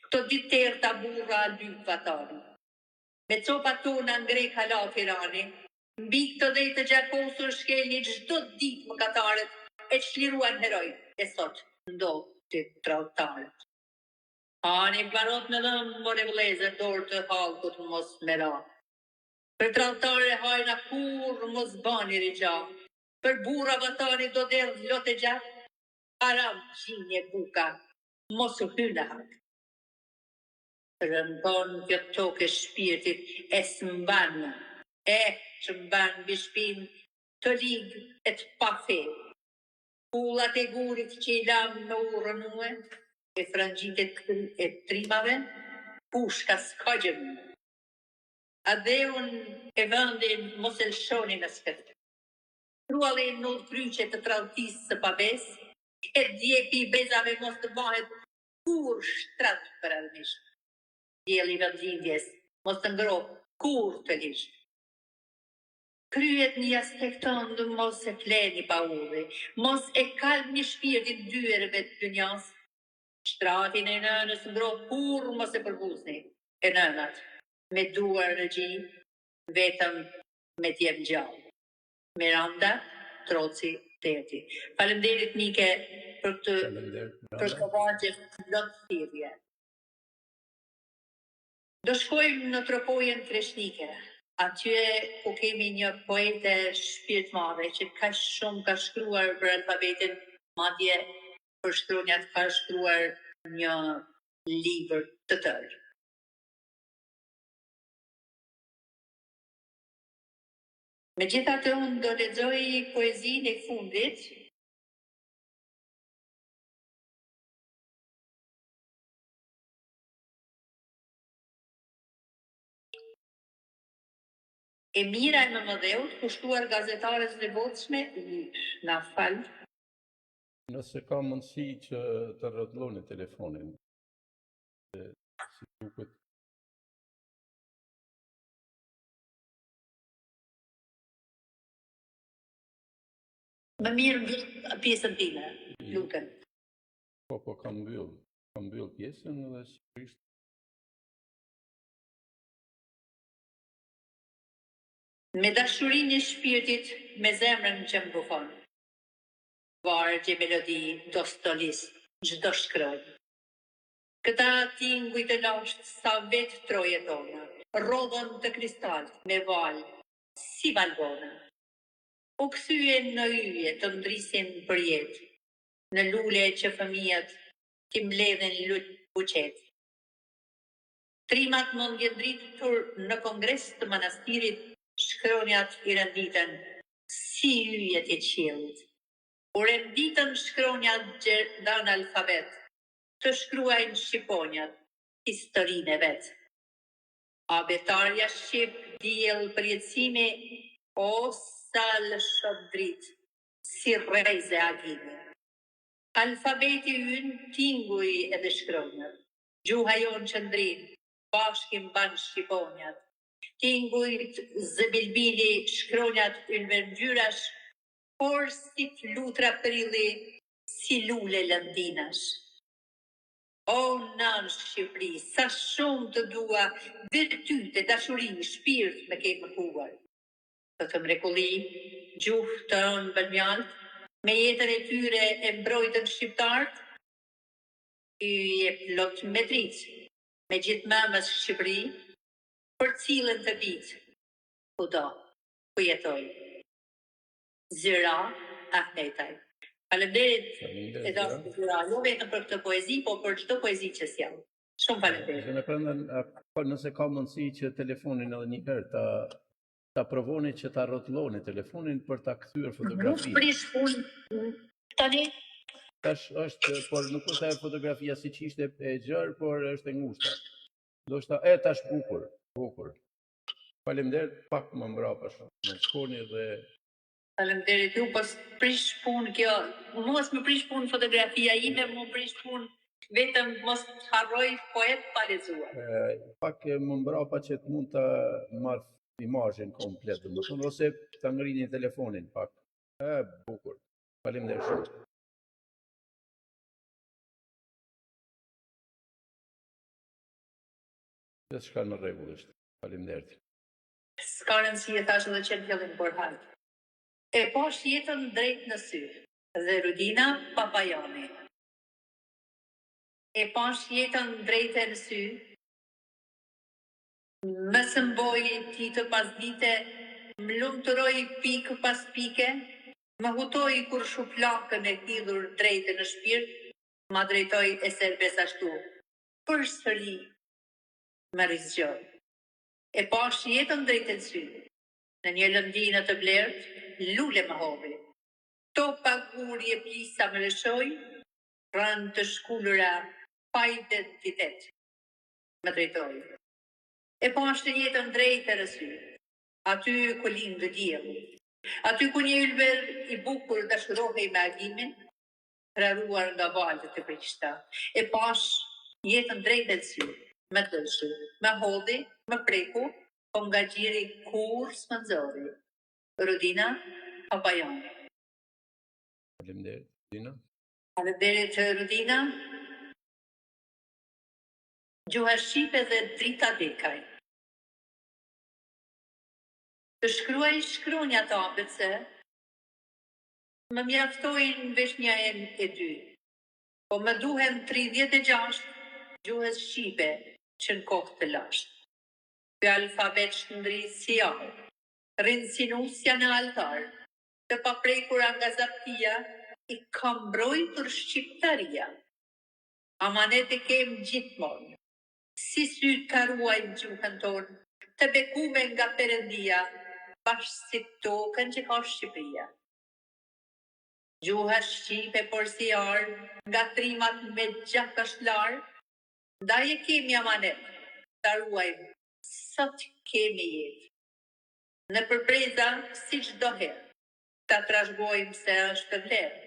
Këto ditë të errta burra lyp vatari. Me copat tona ngrej kala Tirani, mbi këtë dhe të gjakosur shkelni çdo ditë mëkatarët e çliruan heroj, e sot ndodh të tradhtarët. Ani barot me dhëmë, more vlezë, dorë të halkut mos me ra. Për tradhtare hajna kur mos bani rigja. Për burra vatani do derdh lote gjatë, aram gjinje buka, mos u hyna hak. Rëndon kjo toke shpirtit e s'mban, që mban bishpin të ligë e të pafe. Kullat e gurit që i lam në urënue, e frangjitet e trimave, pushka s'kajgjëm. Adheun e vëndin mos e lëshoni në skët. Truale në kryqe të tradhtisë së pabes, e djepi i bezave mos të bahet kur shtrat për armisht. Djeli vëndindjes mos të ngroh kur të lisht. Kryet një aspektondë mos e fleni pa udhe, mos e kalb një shpirtit dyerve të dynjas. Shtratin e nënës ngroh kur mos e përbuzni, e nënat, me duar në gji, vetëm me tjem gjallë. Miranda, Troci, Teti. Faleminderit Mike për këtë shkëvaqje plot thirrje. Do shkojmë në tropojën Kreshnike, atje ku kemi një poete shpirtmarrë që ka shumë ka shkruar për alfabetin, madje për shkronjat ka shkruar një libër të tërë. Megjithatë unë do lexoj poezinë e fundit. E mira e Mëmëdheut, kushtuar gazetares dhe votshme, na fal. Nëse ka mundësi që të rrotëlloni telefonin, si duket. Më mirë mbyll pjesën time, lutem. Po, kam mbyll pjesën dhe sigurisht. Me dashurinë e shpirtit, me zemrën që më bufon. Vargje melodi, Dostojevski, çdo shkronjë. Këta tinguj të lashtë sa vetë troje tona, rodhën të kristalt me val, si balbona. U kthyen në yje të ndrisin për jetë, në lule që fëmijët që mbledhen lut buqet. Trimat mund ndritur në kongres të manastirit, shkronjat i renditën si yjet e qiellit. U renditën shkronjat gjerdan alfabet, të shkruajnë shqiponjat historinë e vet. Abetarja shqip diell përjetësimi, o sa lëshot drit, si rrejze agime. Alfabeti ynë tinguj edhe shkronjat, gjuha jonë qëndrin, bashkim ban shqiponjat. Tingujt zëbilbili shkronjat ylvengjyrash, por si flutra prilli, si lule lëndinash. O nanë Shqipëri, sa shumë të dua, virtyte, dashuri, shpirt me ke mëkuar. Të mrekulli, gjuhë të rënë bëlmjalt, me jetën e tyre e mbrojtën shqiptarët, i e plot me dritë, me gjithë mëmës Shqipëri, për cilën të bitë, kudo, ku jetoj. Zyra Ahmetaj. Faleminderit e dashur të Zyra, jo vetëm për këtë poezi, po për çdo poezi që sjell. Shumë faleminderit. Nëse ka mundësi që telefonin edhe një herë ta provoni që ta rrotëlloni telefonin për ta kthyer fotografinë. Nuk prish punë tani. Tash është, por nuk është ajo fotografia siç ishte e gjerë, por është e ngushta. Ndoshta tash bukur. Faleminderit, pak më mbrapa shumë. Më shkoni dhe faleminderit ju, pas prish punë kjo. Mos më prish punë fotografia ime, më prish punë vetëm mos harroj poet pa lexuar. Pak më mbrapa që të mund ta marr imazhin komplet, domethënë ose ta ngrini telefonin pak. Bukur. Faleminderit shumë. Dhe shka në rregull është. Faleminderit. S'ka rëndësi e thashë dhe që në fillim për hajt. E pash jetën drejt në sy, dhe Rudina Papajani. E pash jetën drejt në sy, më sëmboj ti të pas dite, më lumëtëroj pikë pas pike, më hutoj kur shuplakën e hidhur drejtë në shpirt, ma drejtoj e serbes ashtu. Për sëri, më rizgjoj. E pash jetën drejt në sy, në një lëndinë të blerët, lule më hobi. To paguri e plisa më lëshoj, rënë të shkullura, pa identitet, më drejtoj. E pash të jetën drejtë në sy, aty ku lindë dielli. Aty ku një ylber i bukur dashurohej me agimin, raruar nga valët e prishta. E pash jetën drejtë në sy, më dëshë, më hodhi, më preku, po nga gjiri kur s'më nxori. Rudina Papajani. Faleminderit, Rudina. Faleminderit, Rudina. Gjuha shqipe dhe drita dekaj. Të shkruaj shkronja të apëtse, më mjaftojnë veshnjajen e dy, po më duhen 36 gjuhës shqipe që në kohë të lashtë. Ky alfabet shndri si arë, rinë si nusja në altar, të paprekura nga zaptia, i kam mbrojtur shqiptaria. Amanet e kem gjithmonë, si sy të ruajnë gjuhën tonë, të bekume nga Perëndia, bashkë si tokën që ka Shqipëria. Gjuha shqipe por si arë, nga trimat me gjakashlar, ndaj e kemi amanet, të ruajmë, sot kemi jetë. Në përpreza, si çdo herë, ta trashëgojmë se është vlerë.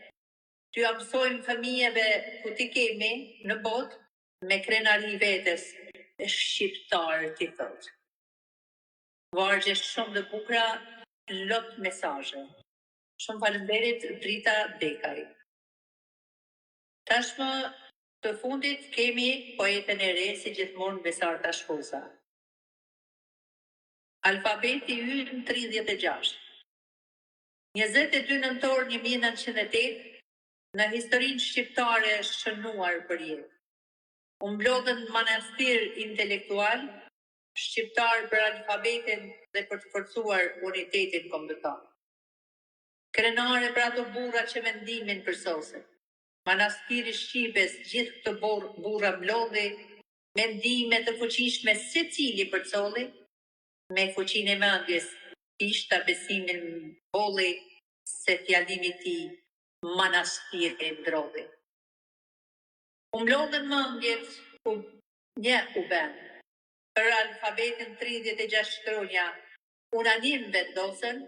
Ty mësojmë fëmijëve ku ti kemi në botë, me krenari vetes, e shqiptarë ti thotë. Vargje shumë të bukura, lot mesazhe. Shumë faleminderit Drita Dekaj. Tashmë të fundit kemi poetën e re si gjithmonë Besarta Shkoza. Alfabeti ynë 36. 22 nëntor 1908, në historinë shqiptare shënuar për jetë. U mblodhen manastir intelektual, shqiptar për alfabetin dhe për të forcuar unitetin kombëtar. Krenare për ato burra që mendimin përsosen. Manastiri Shqipes gjithë të burra mlodhi, mendime të fuqishme se cili përcoli, me fuqinë e mendjes, ishta besimin bolli, se fjalimi ti manastir e ndrodhi. U mblodhen mendjet u ben. Për alfabetin 36 shkronja, unanim vendosen,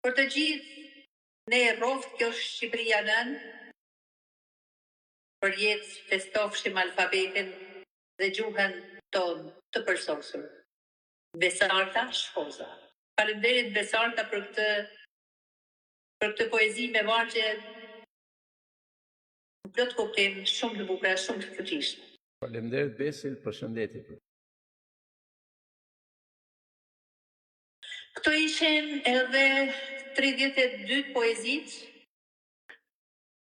për të gjithë ne rroft kjo Shqipëria nën, për jetë festofshim alfabetin dhe gjuhën tonë të përsosur. Besarta Shkoza. Faleminderit Besarta për këtë poezi me vargje plot kuptim, shumë të bukura, shumë të fuqishme. Faleminderit Besil, përshëndetje. Këto ishin edhe 32 poezit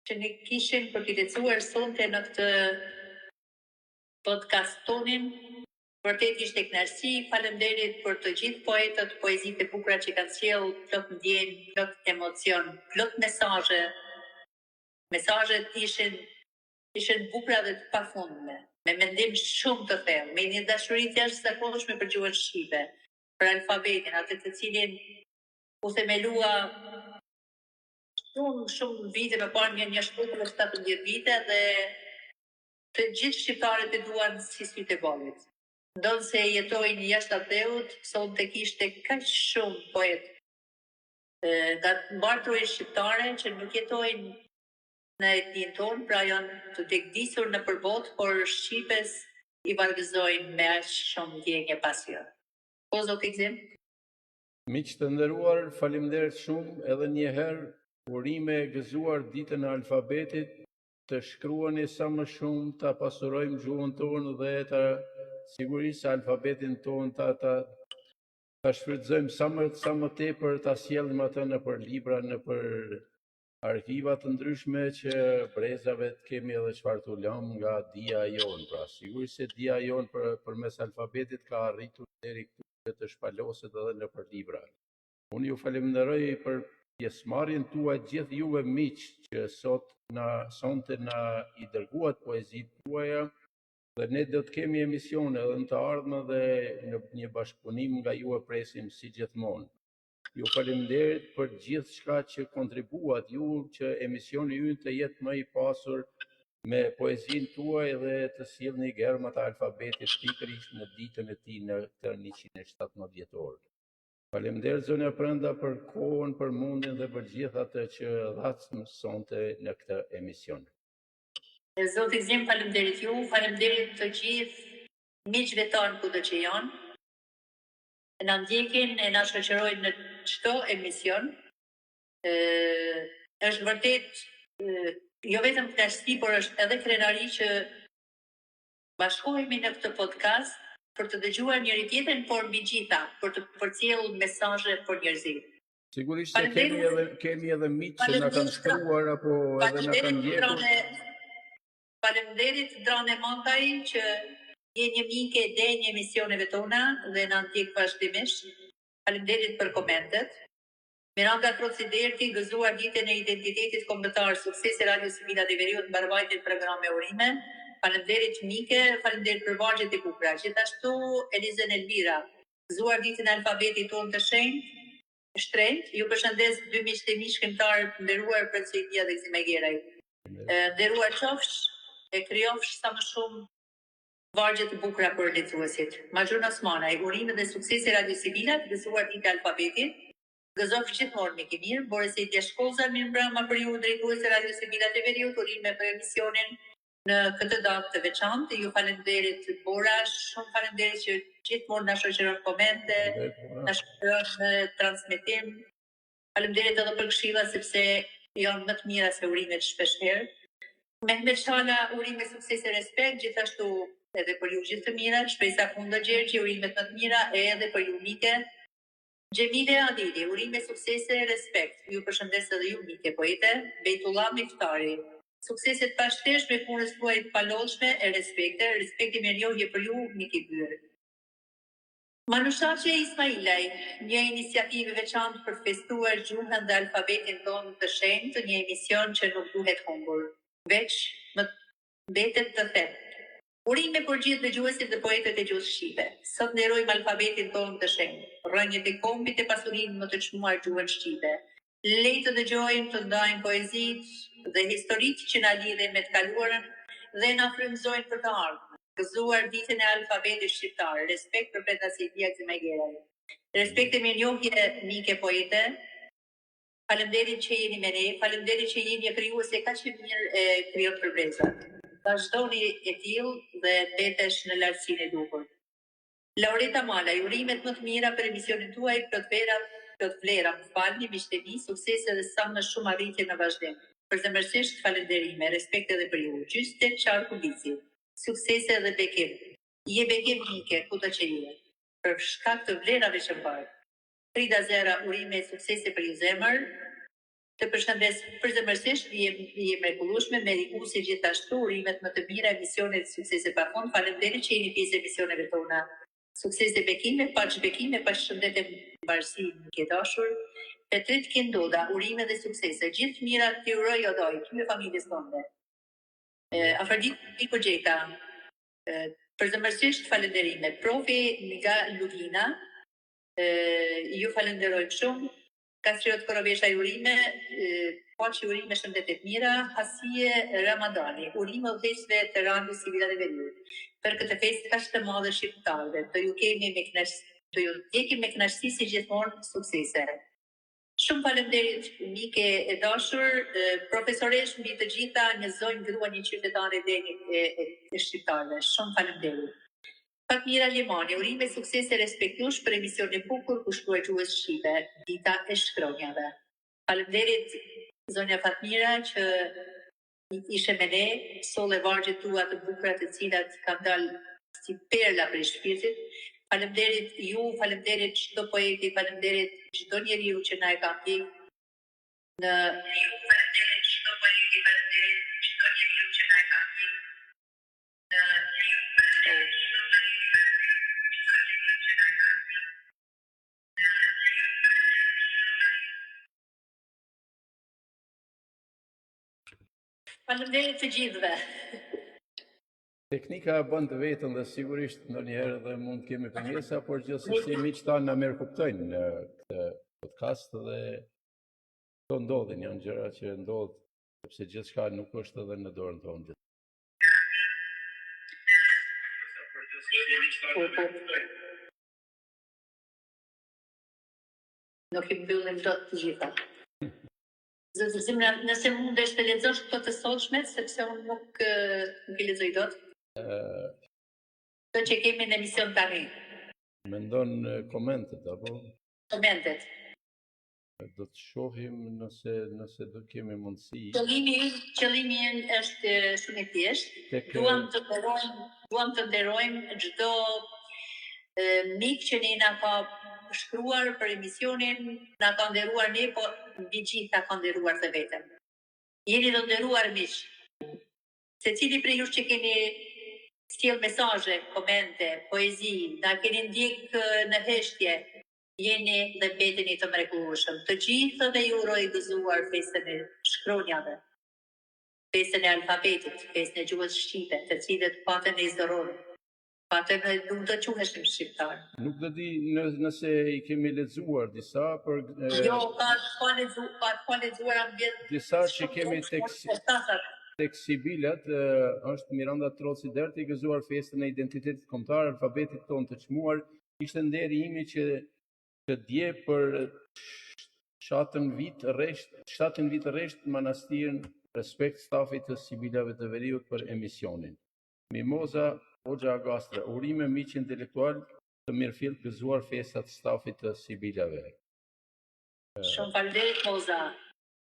që ne kishim për t'i lecuar sonte në këtë podcast tonin. Vërtet ishte kënaqësi, faleminderit për të gjithë poetët, poezitë e bukura që kanë sjellë plot ndjenjë, plot emocion, plot mesazhe. Mesazhet ishin bukura dhe të pafundme, me mendim shumë të thellë, me një dashuri të jashtëzakonshme për gjuhën shqipe, për alfabetin, atë të cilin u themelua shumë vite më parë, një 17 vite, dhe të gjithë shqiptarët e duan si sytë e bollit. Ndonë se jetojnë jashtë ateut, sonte kishte kaq shumë poet nga mbartrurit shqiptare që nuk jetojnë në etnin tonë, pra janë të degdisur në përbot, por shqipes i vallëzojnë me aq shumë ndjenjë pasion. Po zot Gzim? Miq të nderuar, faleminderit shumë edhe një herë. Urime e gëzuar ditën e alfabetit, të shkruani sa më shumë, ta pasurojmë gjuhën tonë dhe sigurisht se alfabetin ton ta shfrytëzojmë sa më tepër, ta sjellim atë në për libra, në për arkiva të ndryshme që brezave të kemi edhe çfarë t'u lëm nga dia jon. Pra, sigurisht se dia jon përmes alfabetit ka arritur deri këtu të shpaloset edhe në për libra. Unë ju falenderoj për pjesëmarrjen tuaj gjithë juve miq që sonte na i dërguat poezitë tuaja, dhe ne do të kemi emisione edhe në të ardhmen dhe në një bashkëpunim nga ju e presim si gjithmonë. Ju faleminderit për gjithë shka që kontribuat ju që emisioni ju të jetë më i pasur me poezin tuaj dhe të sjellni germat e alfabetit pikërisht në ditën e tij në këtë 117 vjetor. Faleminderit zonja Prenda për kohën, për mundin dhe për gjithë atë që dhac sonte në këtë emision. Zoti Gzim, faleminderit ju, faleminderit të gjithë miqve tanë kudo që janë. Na ndjekin e na shoqërojnë në çdo emision. Është vërtet jo vetëm kënaqësi, por është edhe krenari që bashkohemi në këtë podcast për të dëgjuar njëri tjetrin, por mbi gjitha për të përcjellur mesazhe për njerëzit. Sigurisht se kemi edhe miq që na kanë shkruar apo edhe na kanë ndjekur. Faleminderit Drane Mankaj që je një mike e denjë emisioneve tona dhe na ndjek vazhdimisht. Faleminderit për komentet. Miranda Prociderti, gëzuar ditën e identitetit kombëtar, suksese Radio Sibila dhe Veriut, mbarvajtje programe urime. Faleminderit mike, faleminderit për vargjet e bukura. Gjithashtu Elizën Elvira, gëzuar ditën e alfabetit tonë të shtrenjtë. Ju përshëndes dy miq të mi shkrimtar të nderuar Precidia dhe Gzim Geraj. Nderuar qofsh, e krijofsh sa më shumë vargje të bukura për lexuesit. Maxhun Osmanaj, urime dhe suksese Radio Sibila, gëzuar ditë e alfabetit. Gëzofsh gjithmonë me mirë, Boris Edja Shkoza, mirë mbrëma për ju drejtues e Radio Sibila të Veriut, urime për emisionin në këtë datë të veçantë. Ju falenderit Bora, shumë falenderit që gjithmonë na shoqëron komente, na shoqëron në transmetim. Falenderit edhe për këshilla sepse janë më të mira se urimet shpeshherë. Mehmet Shala, urime suksese respekt, gjithashtu edhe për ju gjithë të mira, Shpresa Funda Gjergji, urimet më të mira edhe për ju mike. Gjemile Adili, urime suksese respekt, ju përshëndes edhe ju mike poete. Bejtullah Miftari, sukseset pashtesh me punës tuaj të palodhshme e respekti me njohje për ju miki Byrë. Manushache Ismailaj, një iniciativë veçantë për të festuar gjuhën dhe alfabetin tonë të shenjtë, një emision që nuk duhet humbur, veç më mbetet të them. Urime për gjithë dëgjuesit dhe poetët e gjuhës shqipe. Sot nderojmë alfabetin tonë të shenjtë, rrënjët e kombit e pasurinë më të çmuar gjuhën shqipe. Le të dëgjojmë, të ndajmë poezitë dhe historitë që na lidhen me të kaluarën dhe na frymëzojnë për të ardhmen. Gëzuar ditën e alfabetit shqiptar, respekt për Prenda Silvia Gzimegeraj. Respekt e mirënjohje mike poete. Faleminderit që jeni me ne, faleminderit që jeni krijuese kaq të mirë e krijon për brezat. Vazhdoni e tillë dhe mbetesh në lartësinë e duhur. Laureta Malaj, urimet më të mira për emisionin tuaj, plot vlera, falni miqtë e mi, suksese dhe sa më shumë arritje në vazhdim. Përzemërsisht falenderime, respekt edhe për ju. Gjyste Çarku Bici, suksese dhe bekim. Je bekim mike, kudo që je. Për shkak të vlerave që mbaj. Frida Zera, urime e suksese për ju zemër. Të përshëndes përzemërsisht, je mrekullueshme, merikuesi gjithashtu, urimet më të mira, emisionet suksese pafund. Faleminderit që jeni pjesë emisioneve tona. Suksese bekime, paç bekime, paç shëndete mbarësi ke dashur. Petrit Kindoda, urime dhe suksese. Gjithë mirat të uroj odoj, ty e familjes tonë. Afrodit Niko Gjeka, përzemërsisht falenderime. Profi nga Lugina, ju falenderojmë shumë. Kastriot Korovesha, urime, paqë urime shëndetet mira. Hasie Ramadani, urime udhëheqësve të Radio Sibila dhe Veriut. Për këtë festë kaq të madhe shqiptarëve, të ju ndjekim me kënaqësi si gjithmonë, suksese. Shumë faleminderit mike e dashur, profesoresh mbi të gjitha, një zonjë grua, një qytetare e shqiptarëve. Shumë faleminderit. Fatmira Limani, urime suksese respektush për emisionin e bukur ku shkruaj gjuhës shqipe, dita e shkronjave. Faleminderit zonja Fatmira që ishe me ne, solle vargjet tua të bukura të cilat kanë dalë si perla për shpirtit. Faleminderit ju, faleminderit çdo poeti, faleminderit çdo njeriu që na e ka ndjek në faleminderit çdo poeti, faleminderit çdo njeriu që na e ka ndjek në Faleminderit të gjithëve. Teknika e bën të vetën dhe sigurisht ndonjëherë dhe mund të kemi pengesa, por gjithsesi miqtë tanë na mirë kuptojnë në këtë podcast dhe këto ndodhin, janë gjëra që ndodhin, sepse gjithçka nuk është edhe në dorën tonë. Nuk i mbyllim dot të gjitha. Zoti Zimra, nëse mundesh të lexosh këto të sotshmet, sepse unë nuk i lexoj dot. Të që kemi në emision tani. Mendon komentet apo? Komentet. Do të shohim nëse do kemi mundësi. Qëllimi është shumë i thjeshtë. Duam të nderojmë çdo mik që na ka shkruar për emisionin, na ka nderuar ne, po mbi gjithë ta ka nderuar të vetëm. Jeni të nderuar miq. Secili prej jush që keni sjell mesazhe, komente, poezi, na keni ndjek në heshtje, jeni dhe mbeteni të mrekullueshëm. Të gjithë dhe ju uroj gëzuar festën e shkronjave, festën e alfabetit, festën e gjuhës shqipe, të cilët patën e izdoronë. Patën nuk do quheshim shqiptar. Nuk do di nëse i kemi lexuar disa, por jo, ka lexuar ambient. Disa që kemi tek Sibilat është Miranda Troci Derti i gëzuar festën e identitetit kombëtar, alfabetit tonë të çmuar. Ishte nderi imi që dje për 7 vit rresht manastirin respekt stafit të Sibilave të Veriut për emisionin. Mimoza Hoxha Agastra, urime miq intelektual të mirëfill gëzuar festat stafit të Sibilave. Shumë faleminderit Moza.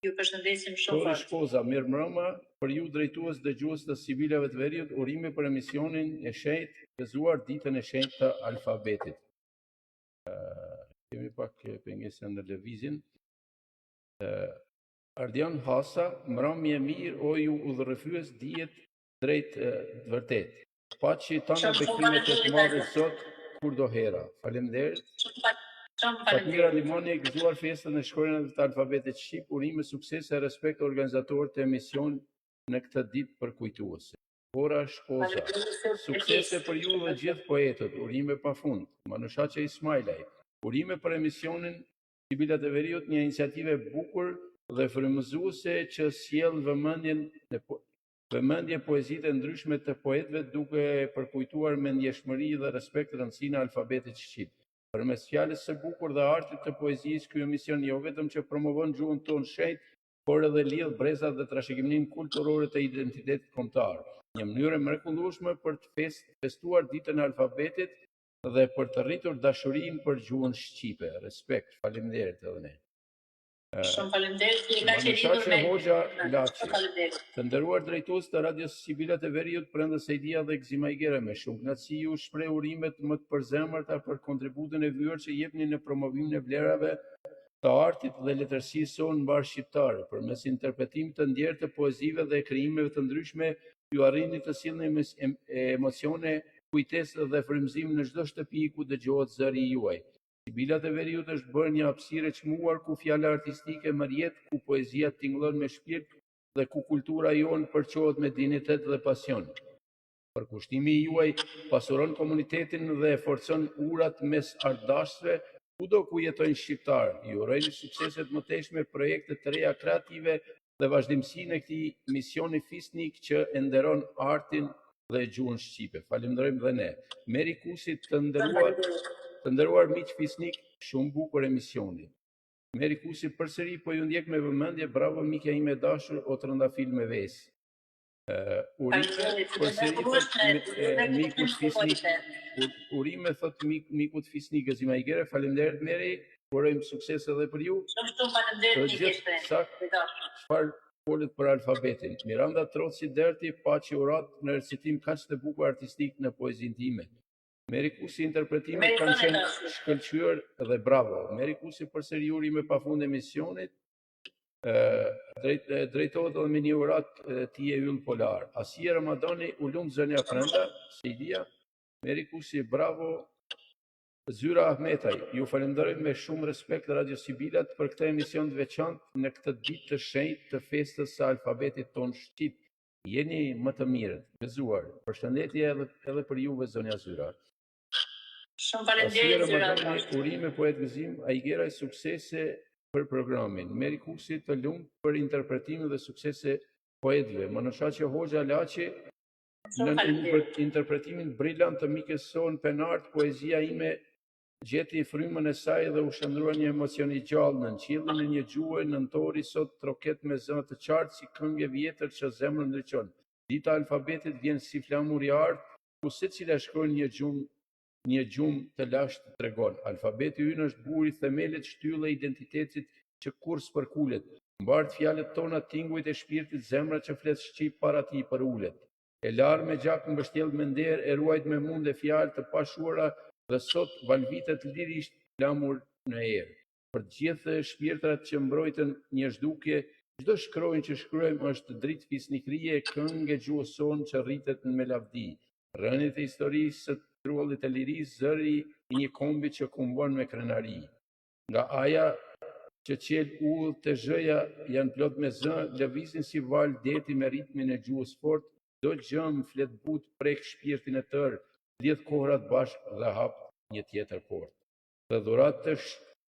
Ju përshëndesim shumë fort. Shkoza, mirëmbrëma për ju drejtues dëgjues të Sibilave të Veriut, urime për emisionin e shenjtë, gëzuar ditën e shenjtë të alfabetit. Kemi pak pengesa në lëvizjen. Ardian Hasa, mbrëmje mirë o ju udhërrëfyes dihet drejt vërtet. Paçi tonë bekimet e të marrë sot kur do hera. Faleminderit. Fatmira Limoni e gëzuar festën e shkronjave të alfabetit shqip, urime suksese e respekt organizatorët e emision në këtë ditë përkujtuese. Ora Shkoza, suksese për ju dhe gjithë poetët, urime pafund. Manushaçe Ismailaj, urime për emisionin Sibilat e Veriut, një iniciativë e bukur dhe frymëzuese që sjell vëmendje poezitë e ndryshme të poetëve duke përkujtuar me ndjeshmëri dhe respekt rëndësinë e alfabetit shqip. Përmes fjalës së bukur dhe artit të poezisë, ky emision jo vetëm që promovon gjuhën tonë shenjtë, por edhe lidh brezat dhe trashëgiminë kulturore të identitetit kombëtar. Një mënyrë e mrekullueshme për të festuar ditën e alfabetit dhe për të rritur dashurinë për gjuhën shqipe. Respekt, faleminderit edhe ne. Shumë faleminderit që ka qenitur Hoxha Laçi. Të nderuar drejtues të Radios Sibilat e Veriut, Prenda Sejdia dhe Gzima Igere, me shumë kënaqësi ju shpreh urimet më të përzemërta për kontributin e vyer që jepni në promovimin e vlerave të artit dhe letërsisë sonë mbar shqiptare. Përmes interpretimit të ndjerë të poezive dhe krijimeve të ndryshme, ju arrini të sillni emocione, kujtesë dhe frymëzim në çdo shtëpi ku dëgohet zëri juaj. Sibilat e Veriut është bërë një hapësirë e çmuar ku fjala artistike merjet, ku poezia tingëllon me shpirt dhe ku kultura jonë përqohet me dinjitet dhe pasion. Përkushtimi juaj pasuron komunitetin dhe forcon urat mes ardashësve kudo ku jetojnë shqiptarë. Ju urojmë suksese të mëtejshme, projekte të reja kreative dhe vazhdimsinë e këtij misioni fisnik që e nderon artin dhe gjuhën shqipe. Falenderojmë dhe ne. Meri Kusit të nderuar miq fisnik, shumë bukur emisioni. Meri Kusi përsëri po ju ndjek me vëmendje, bravo mikja ime dashur o trëndafil me vesë. Urime thot mikut fisnik Gëzima Igere, faleminderit Meri, urojmë sukses edhe për ju. Shumë faleminderit mikë. Çfarë folet për alfabetin. Miranda Troci Derti pa që urat në recitim kaq të bukur artistik në poezinë time. Merikusi interpretimet kanë qenë shkëlqyer dhe bravo. Merikusi përsëri uri me pafund emisionit, drejtohet edhe me një urat tije yll polar. Asia Ramadani u lumt zënia Prenda, Seidia. Merikusi bravo. Zyra Ahmetaj, ju falenderoj me shumë respekt Radio Sibilat për këtë emision të veçantë në këtë ditë të shenjtë të festës së alfabetit ton shqip. Jeni më të mirët, gëzuar. Përshëndetje edhe për juve zonja Zyra. Shumë faleminderit Zyra. Urime poet gëzim, Ajgeraj suksese për programin. Merikusi të lumt për interpretimin dhe suksese poetëve. Manoshaçi Hoxha Laçi në interpretimin brillant të mikes son Penart, poezia ime gjeti frymën e saj dhe u shndrua një emocion i gjallë në qiellin e një gjuhë nëntori sot troket me zë të qartë si këngë vjetër që zemrën ndriçon. Dita alfabetit vjen si flamur i art, ku secila shkruan një gjumë të lashtë tregon. Alfabeti ynë është buri themelit shtyllë e identitetit që kur s'përkulet. Mbart fjalët tona tingujt e shpirtit, zemra që flet shqip para ti për ulet. E larë me gjak mbështjell me nder, e ruajt me mund e fjalë të pashuara dhe sot valvitet lirisht flamur në erë. Për të gjithë shpirtrat që mbrojtën një zhdukje, çdo shkronjë që shkruajmë është dritë fisnikrie, këngë e gjuhës sonë që rritet në melavdi. Rënit e historisë së trullit e lirisë, zëri i një kombi që kumbon me krenari. Nga aja që qel ull të zhëja janë plot me zë, lëvizin si val deti me ritmin e gjuhës fort, do gjëm flet but prek shpirtin e tërë, lidh kohrat bashkë dhe hap një tjetër port. Dhe dhurat të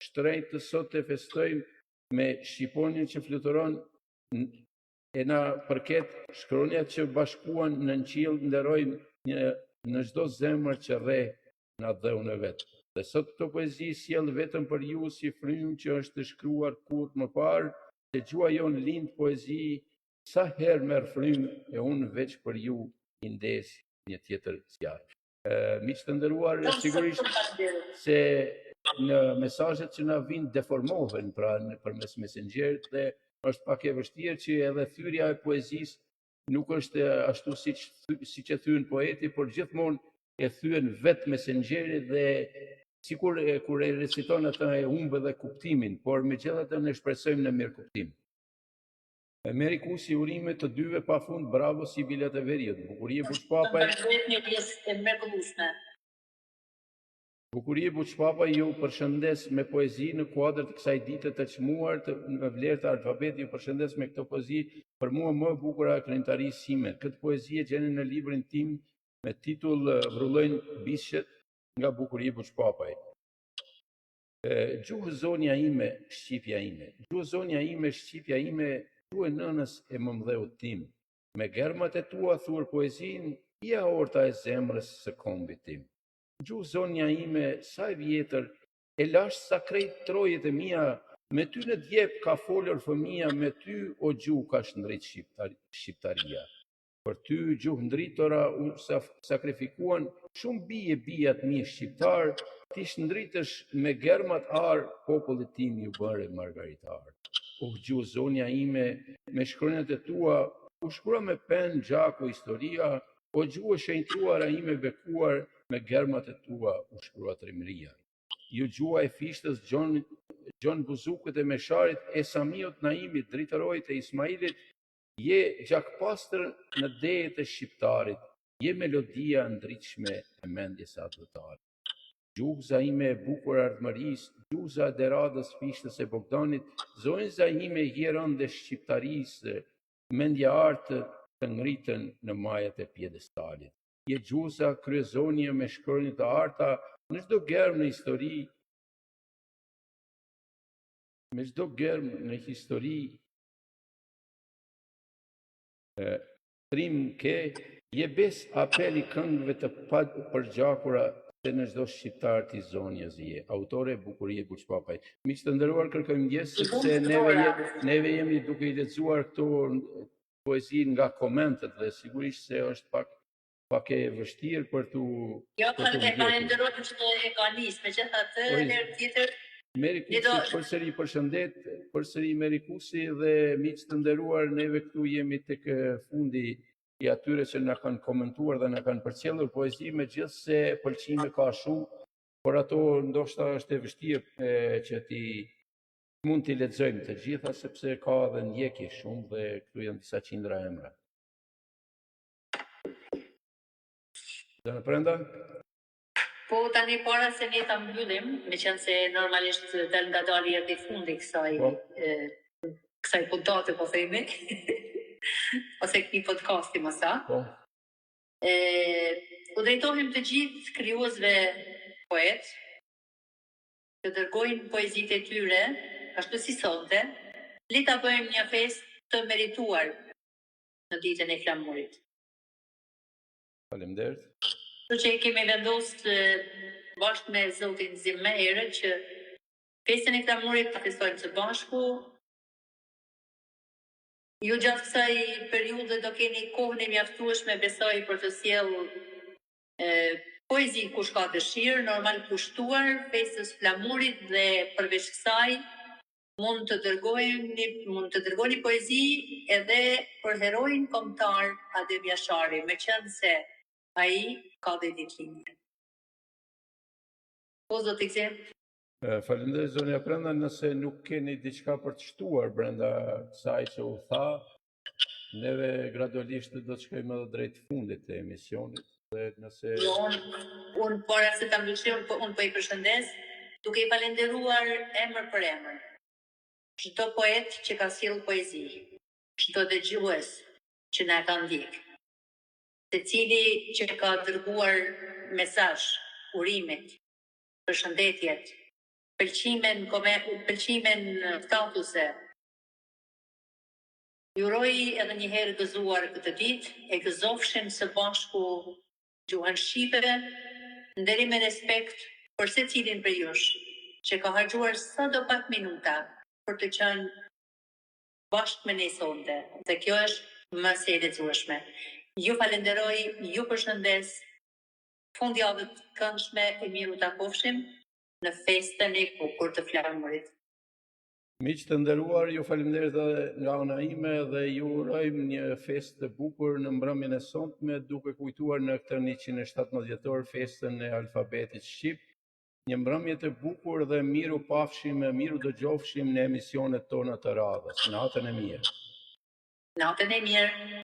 shtrenjtë të sot të festojmë me shqiponin që fluturon e na përket shkronja që bashkuan në qiell nderojmë në çdo zemër që rre na dheu në vetë. Dhe sot këto poezi sjell vetëm për ju si frymë që është shkruar kur më parë, se gjua jon lind poezi, sa herë merr frymë e unë veç për ju i ndes një tjetër zjarr. Miq të nderuar, sigurisht se në mesazhet që na vijnë deformohen pra përmes Messengerit dhe është pak e vështirë që edhe thyrja e poezisë nuk është ashtu siç e thyen poeti, por gjithmonë e thyen vetë Messengerit dhe sikur kur e reciton atë e humbë dhe kuptimin, por megjithatë ne shpresojmë në mirë kuptim. Merikusi urime të dyve pafund, bravo si bilet e veriut. Bukurie Buçpapaj. Bukurie Buçpapaj ju përshëndes me poezi në kuadër të kësaj dite të çmuar në vlerë të alfabetit, ju përshëndes me këtë poezi për mua më e bukur e krenitarisë sime. Këtë poezi e gjeni në librin tim me titull Vrullojnë bisqet nga Bukurie Buçpapaj. Gjuhë zonja ime, shqipja ime. Gjuhë zonja ime, shqipja ime, gjuhë nënës e mëmdheut tim. Me germat e tua thur poezin, ja orta e zemrës së kombit tim. Gjuhë zonja ime, sa e vjetër, e lash sa krejt trojet e mia, me ty në djep ka folur fëmia, me ty o gjuhë ka shndrit shqiptaria. Për ty gjuhë ndritora u sakrifikuan shumë bijat mi shqiptar, ti shndritësh me germat arë, popullit tim ju bëre margaritar. Gjuhë zonja ime, me shkronjat e tua, u shkrua me pen gjaku historia, o gjuhë shenjtruara ime bekuar, me germat e tua u shkrua trimëria. Ju gjua e fishtës Gjon Buzukët e Mesharit, e Samiut Naimit, Dritërojt e Ismailit, je gjakpastër në dejet e shqiptarit, je melodia ndritshme e mendjes atëtarit. Gjukza ime e bukur ardhmëris, gjukza e deradës fishtës e Bogdanit, zonjza ime hieron dhe shqiptarisë, mendja artë të ngritën në majat e pjedestalit. Je gjukza kryezonje me shkronjët të arta, në çdo germ në histori, me çdo germ në histori, trim ke, je bes apeli këngëve të përgjakura se në çdo shqiptar ti zonja je. Autore Bukurie Buçpapaj. Miq të nderuar, kërkojmë ndjes sepse neve jemi duke i lexuar këtu poezinë nga komentet dhe sigurisht se është pak e vështirë për tu. Jo, ka ndërruar që e ka nisë, megjithatë herë tjetër Merikusi, përsëri Merikusi dhe miq të nderuar, neve këtu jemi tek fundi i atyre që na kanë komentuar dhe na kanë përcjellur poezi, megjithse pëlqime ka shumë, por ato ndoshta është e vështirë që ti mund t'i lexojmë të gjitha sepse ka edhe ndjekje shumë dhe këtu janë disa qindra emra. Dhe Brenda? Po tani para se ne ta mbyllim, meqense se normalisht del nga dali deri fundi kësaj puntate po themi. Ose këtij podcasti më sa. Po. U drejtohem të gjithë krijuesve poet, të dërgojnë poezitë e tyre, ashtu si sonte, le ta bëjmë një festë të merituar në ditën e flamurit. Faleminderit. Kështu që kemi vendosur bashkë me zotin Zim më herët që festën e flamurit ta festojmë së bashku. Ju gjatë kësaj periudhe do keni kohën e mjaftueshme besoj për të sjellë poezi kush ka dëshirë, normal kushtuar festës flamurit dhe përveç kësaj mund të dërgoni poezi edhe për heroin kombëtar Adem Jashari, meqense ai ka dhe ditëlindje. Po zoti Gzem. Faleminderit zonja Brenda, nëse nuk keni diçka për të shtuar brenda kësaj që u tha, neve gradualisht do të shkojmë edhe drejt fundit të emisionit. Dhe nëse unë para se ta mbyllim, unë po i përshëndes, duke i falenderuar emër për emër. Çdo poet që ka sjellë poezi, çdo dëgjues që na ka ndjek, secili që ka dërguar mesazh, urimet, përshëndetjet, pëlqimen statuse. Juroj edhe një herë gëzuar këtë ditë, e gëzofshin së bashku gjuhën shqipe, nderim me respekt për secilin prej jush, që ka harxuar sado pak minuta për të qenë bashkë me ne sonte. Dhe kjo është më së e lezetshme. Ju falenderoj, ju përshëndes. Fundjavë të këndshme e miru takofshim në festën e bukur të flamurit. Miq të nderuar, ju faleminderit edhe nga ana ime dhe ju urojmë një festë të bukur në mbrëmjen e sonte, duke kujtuar në këtë 117 dhjetor festën e alfabetit shqip. Një mbrëmje të bukur dhe miru pafshim, miru dëgjofshim në emisionet tona të radhës. Natën e mirë. Natën e mirë.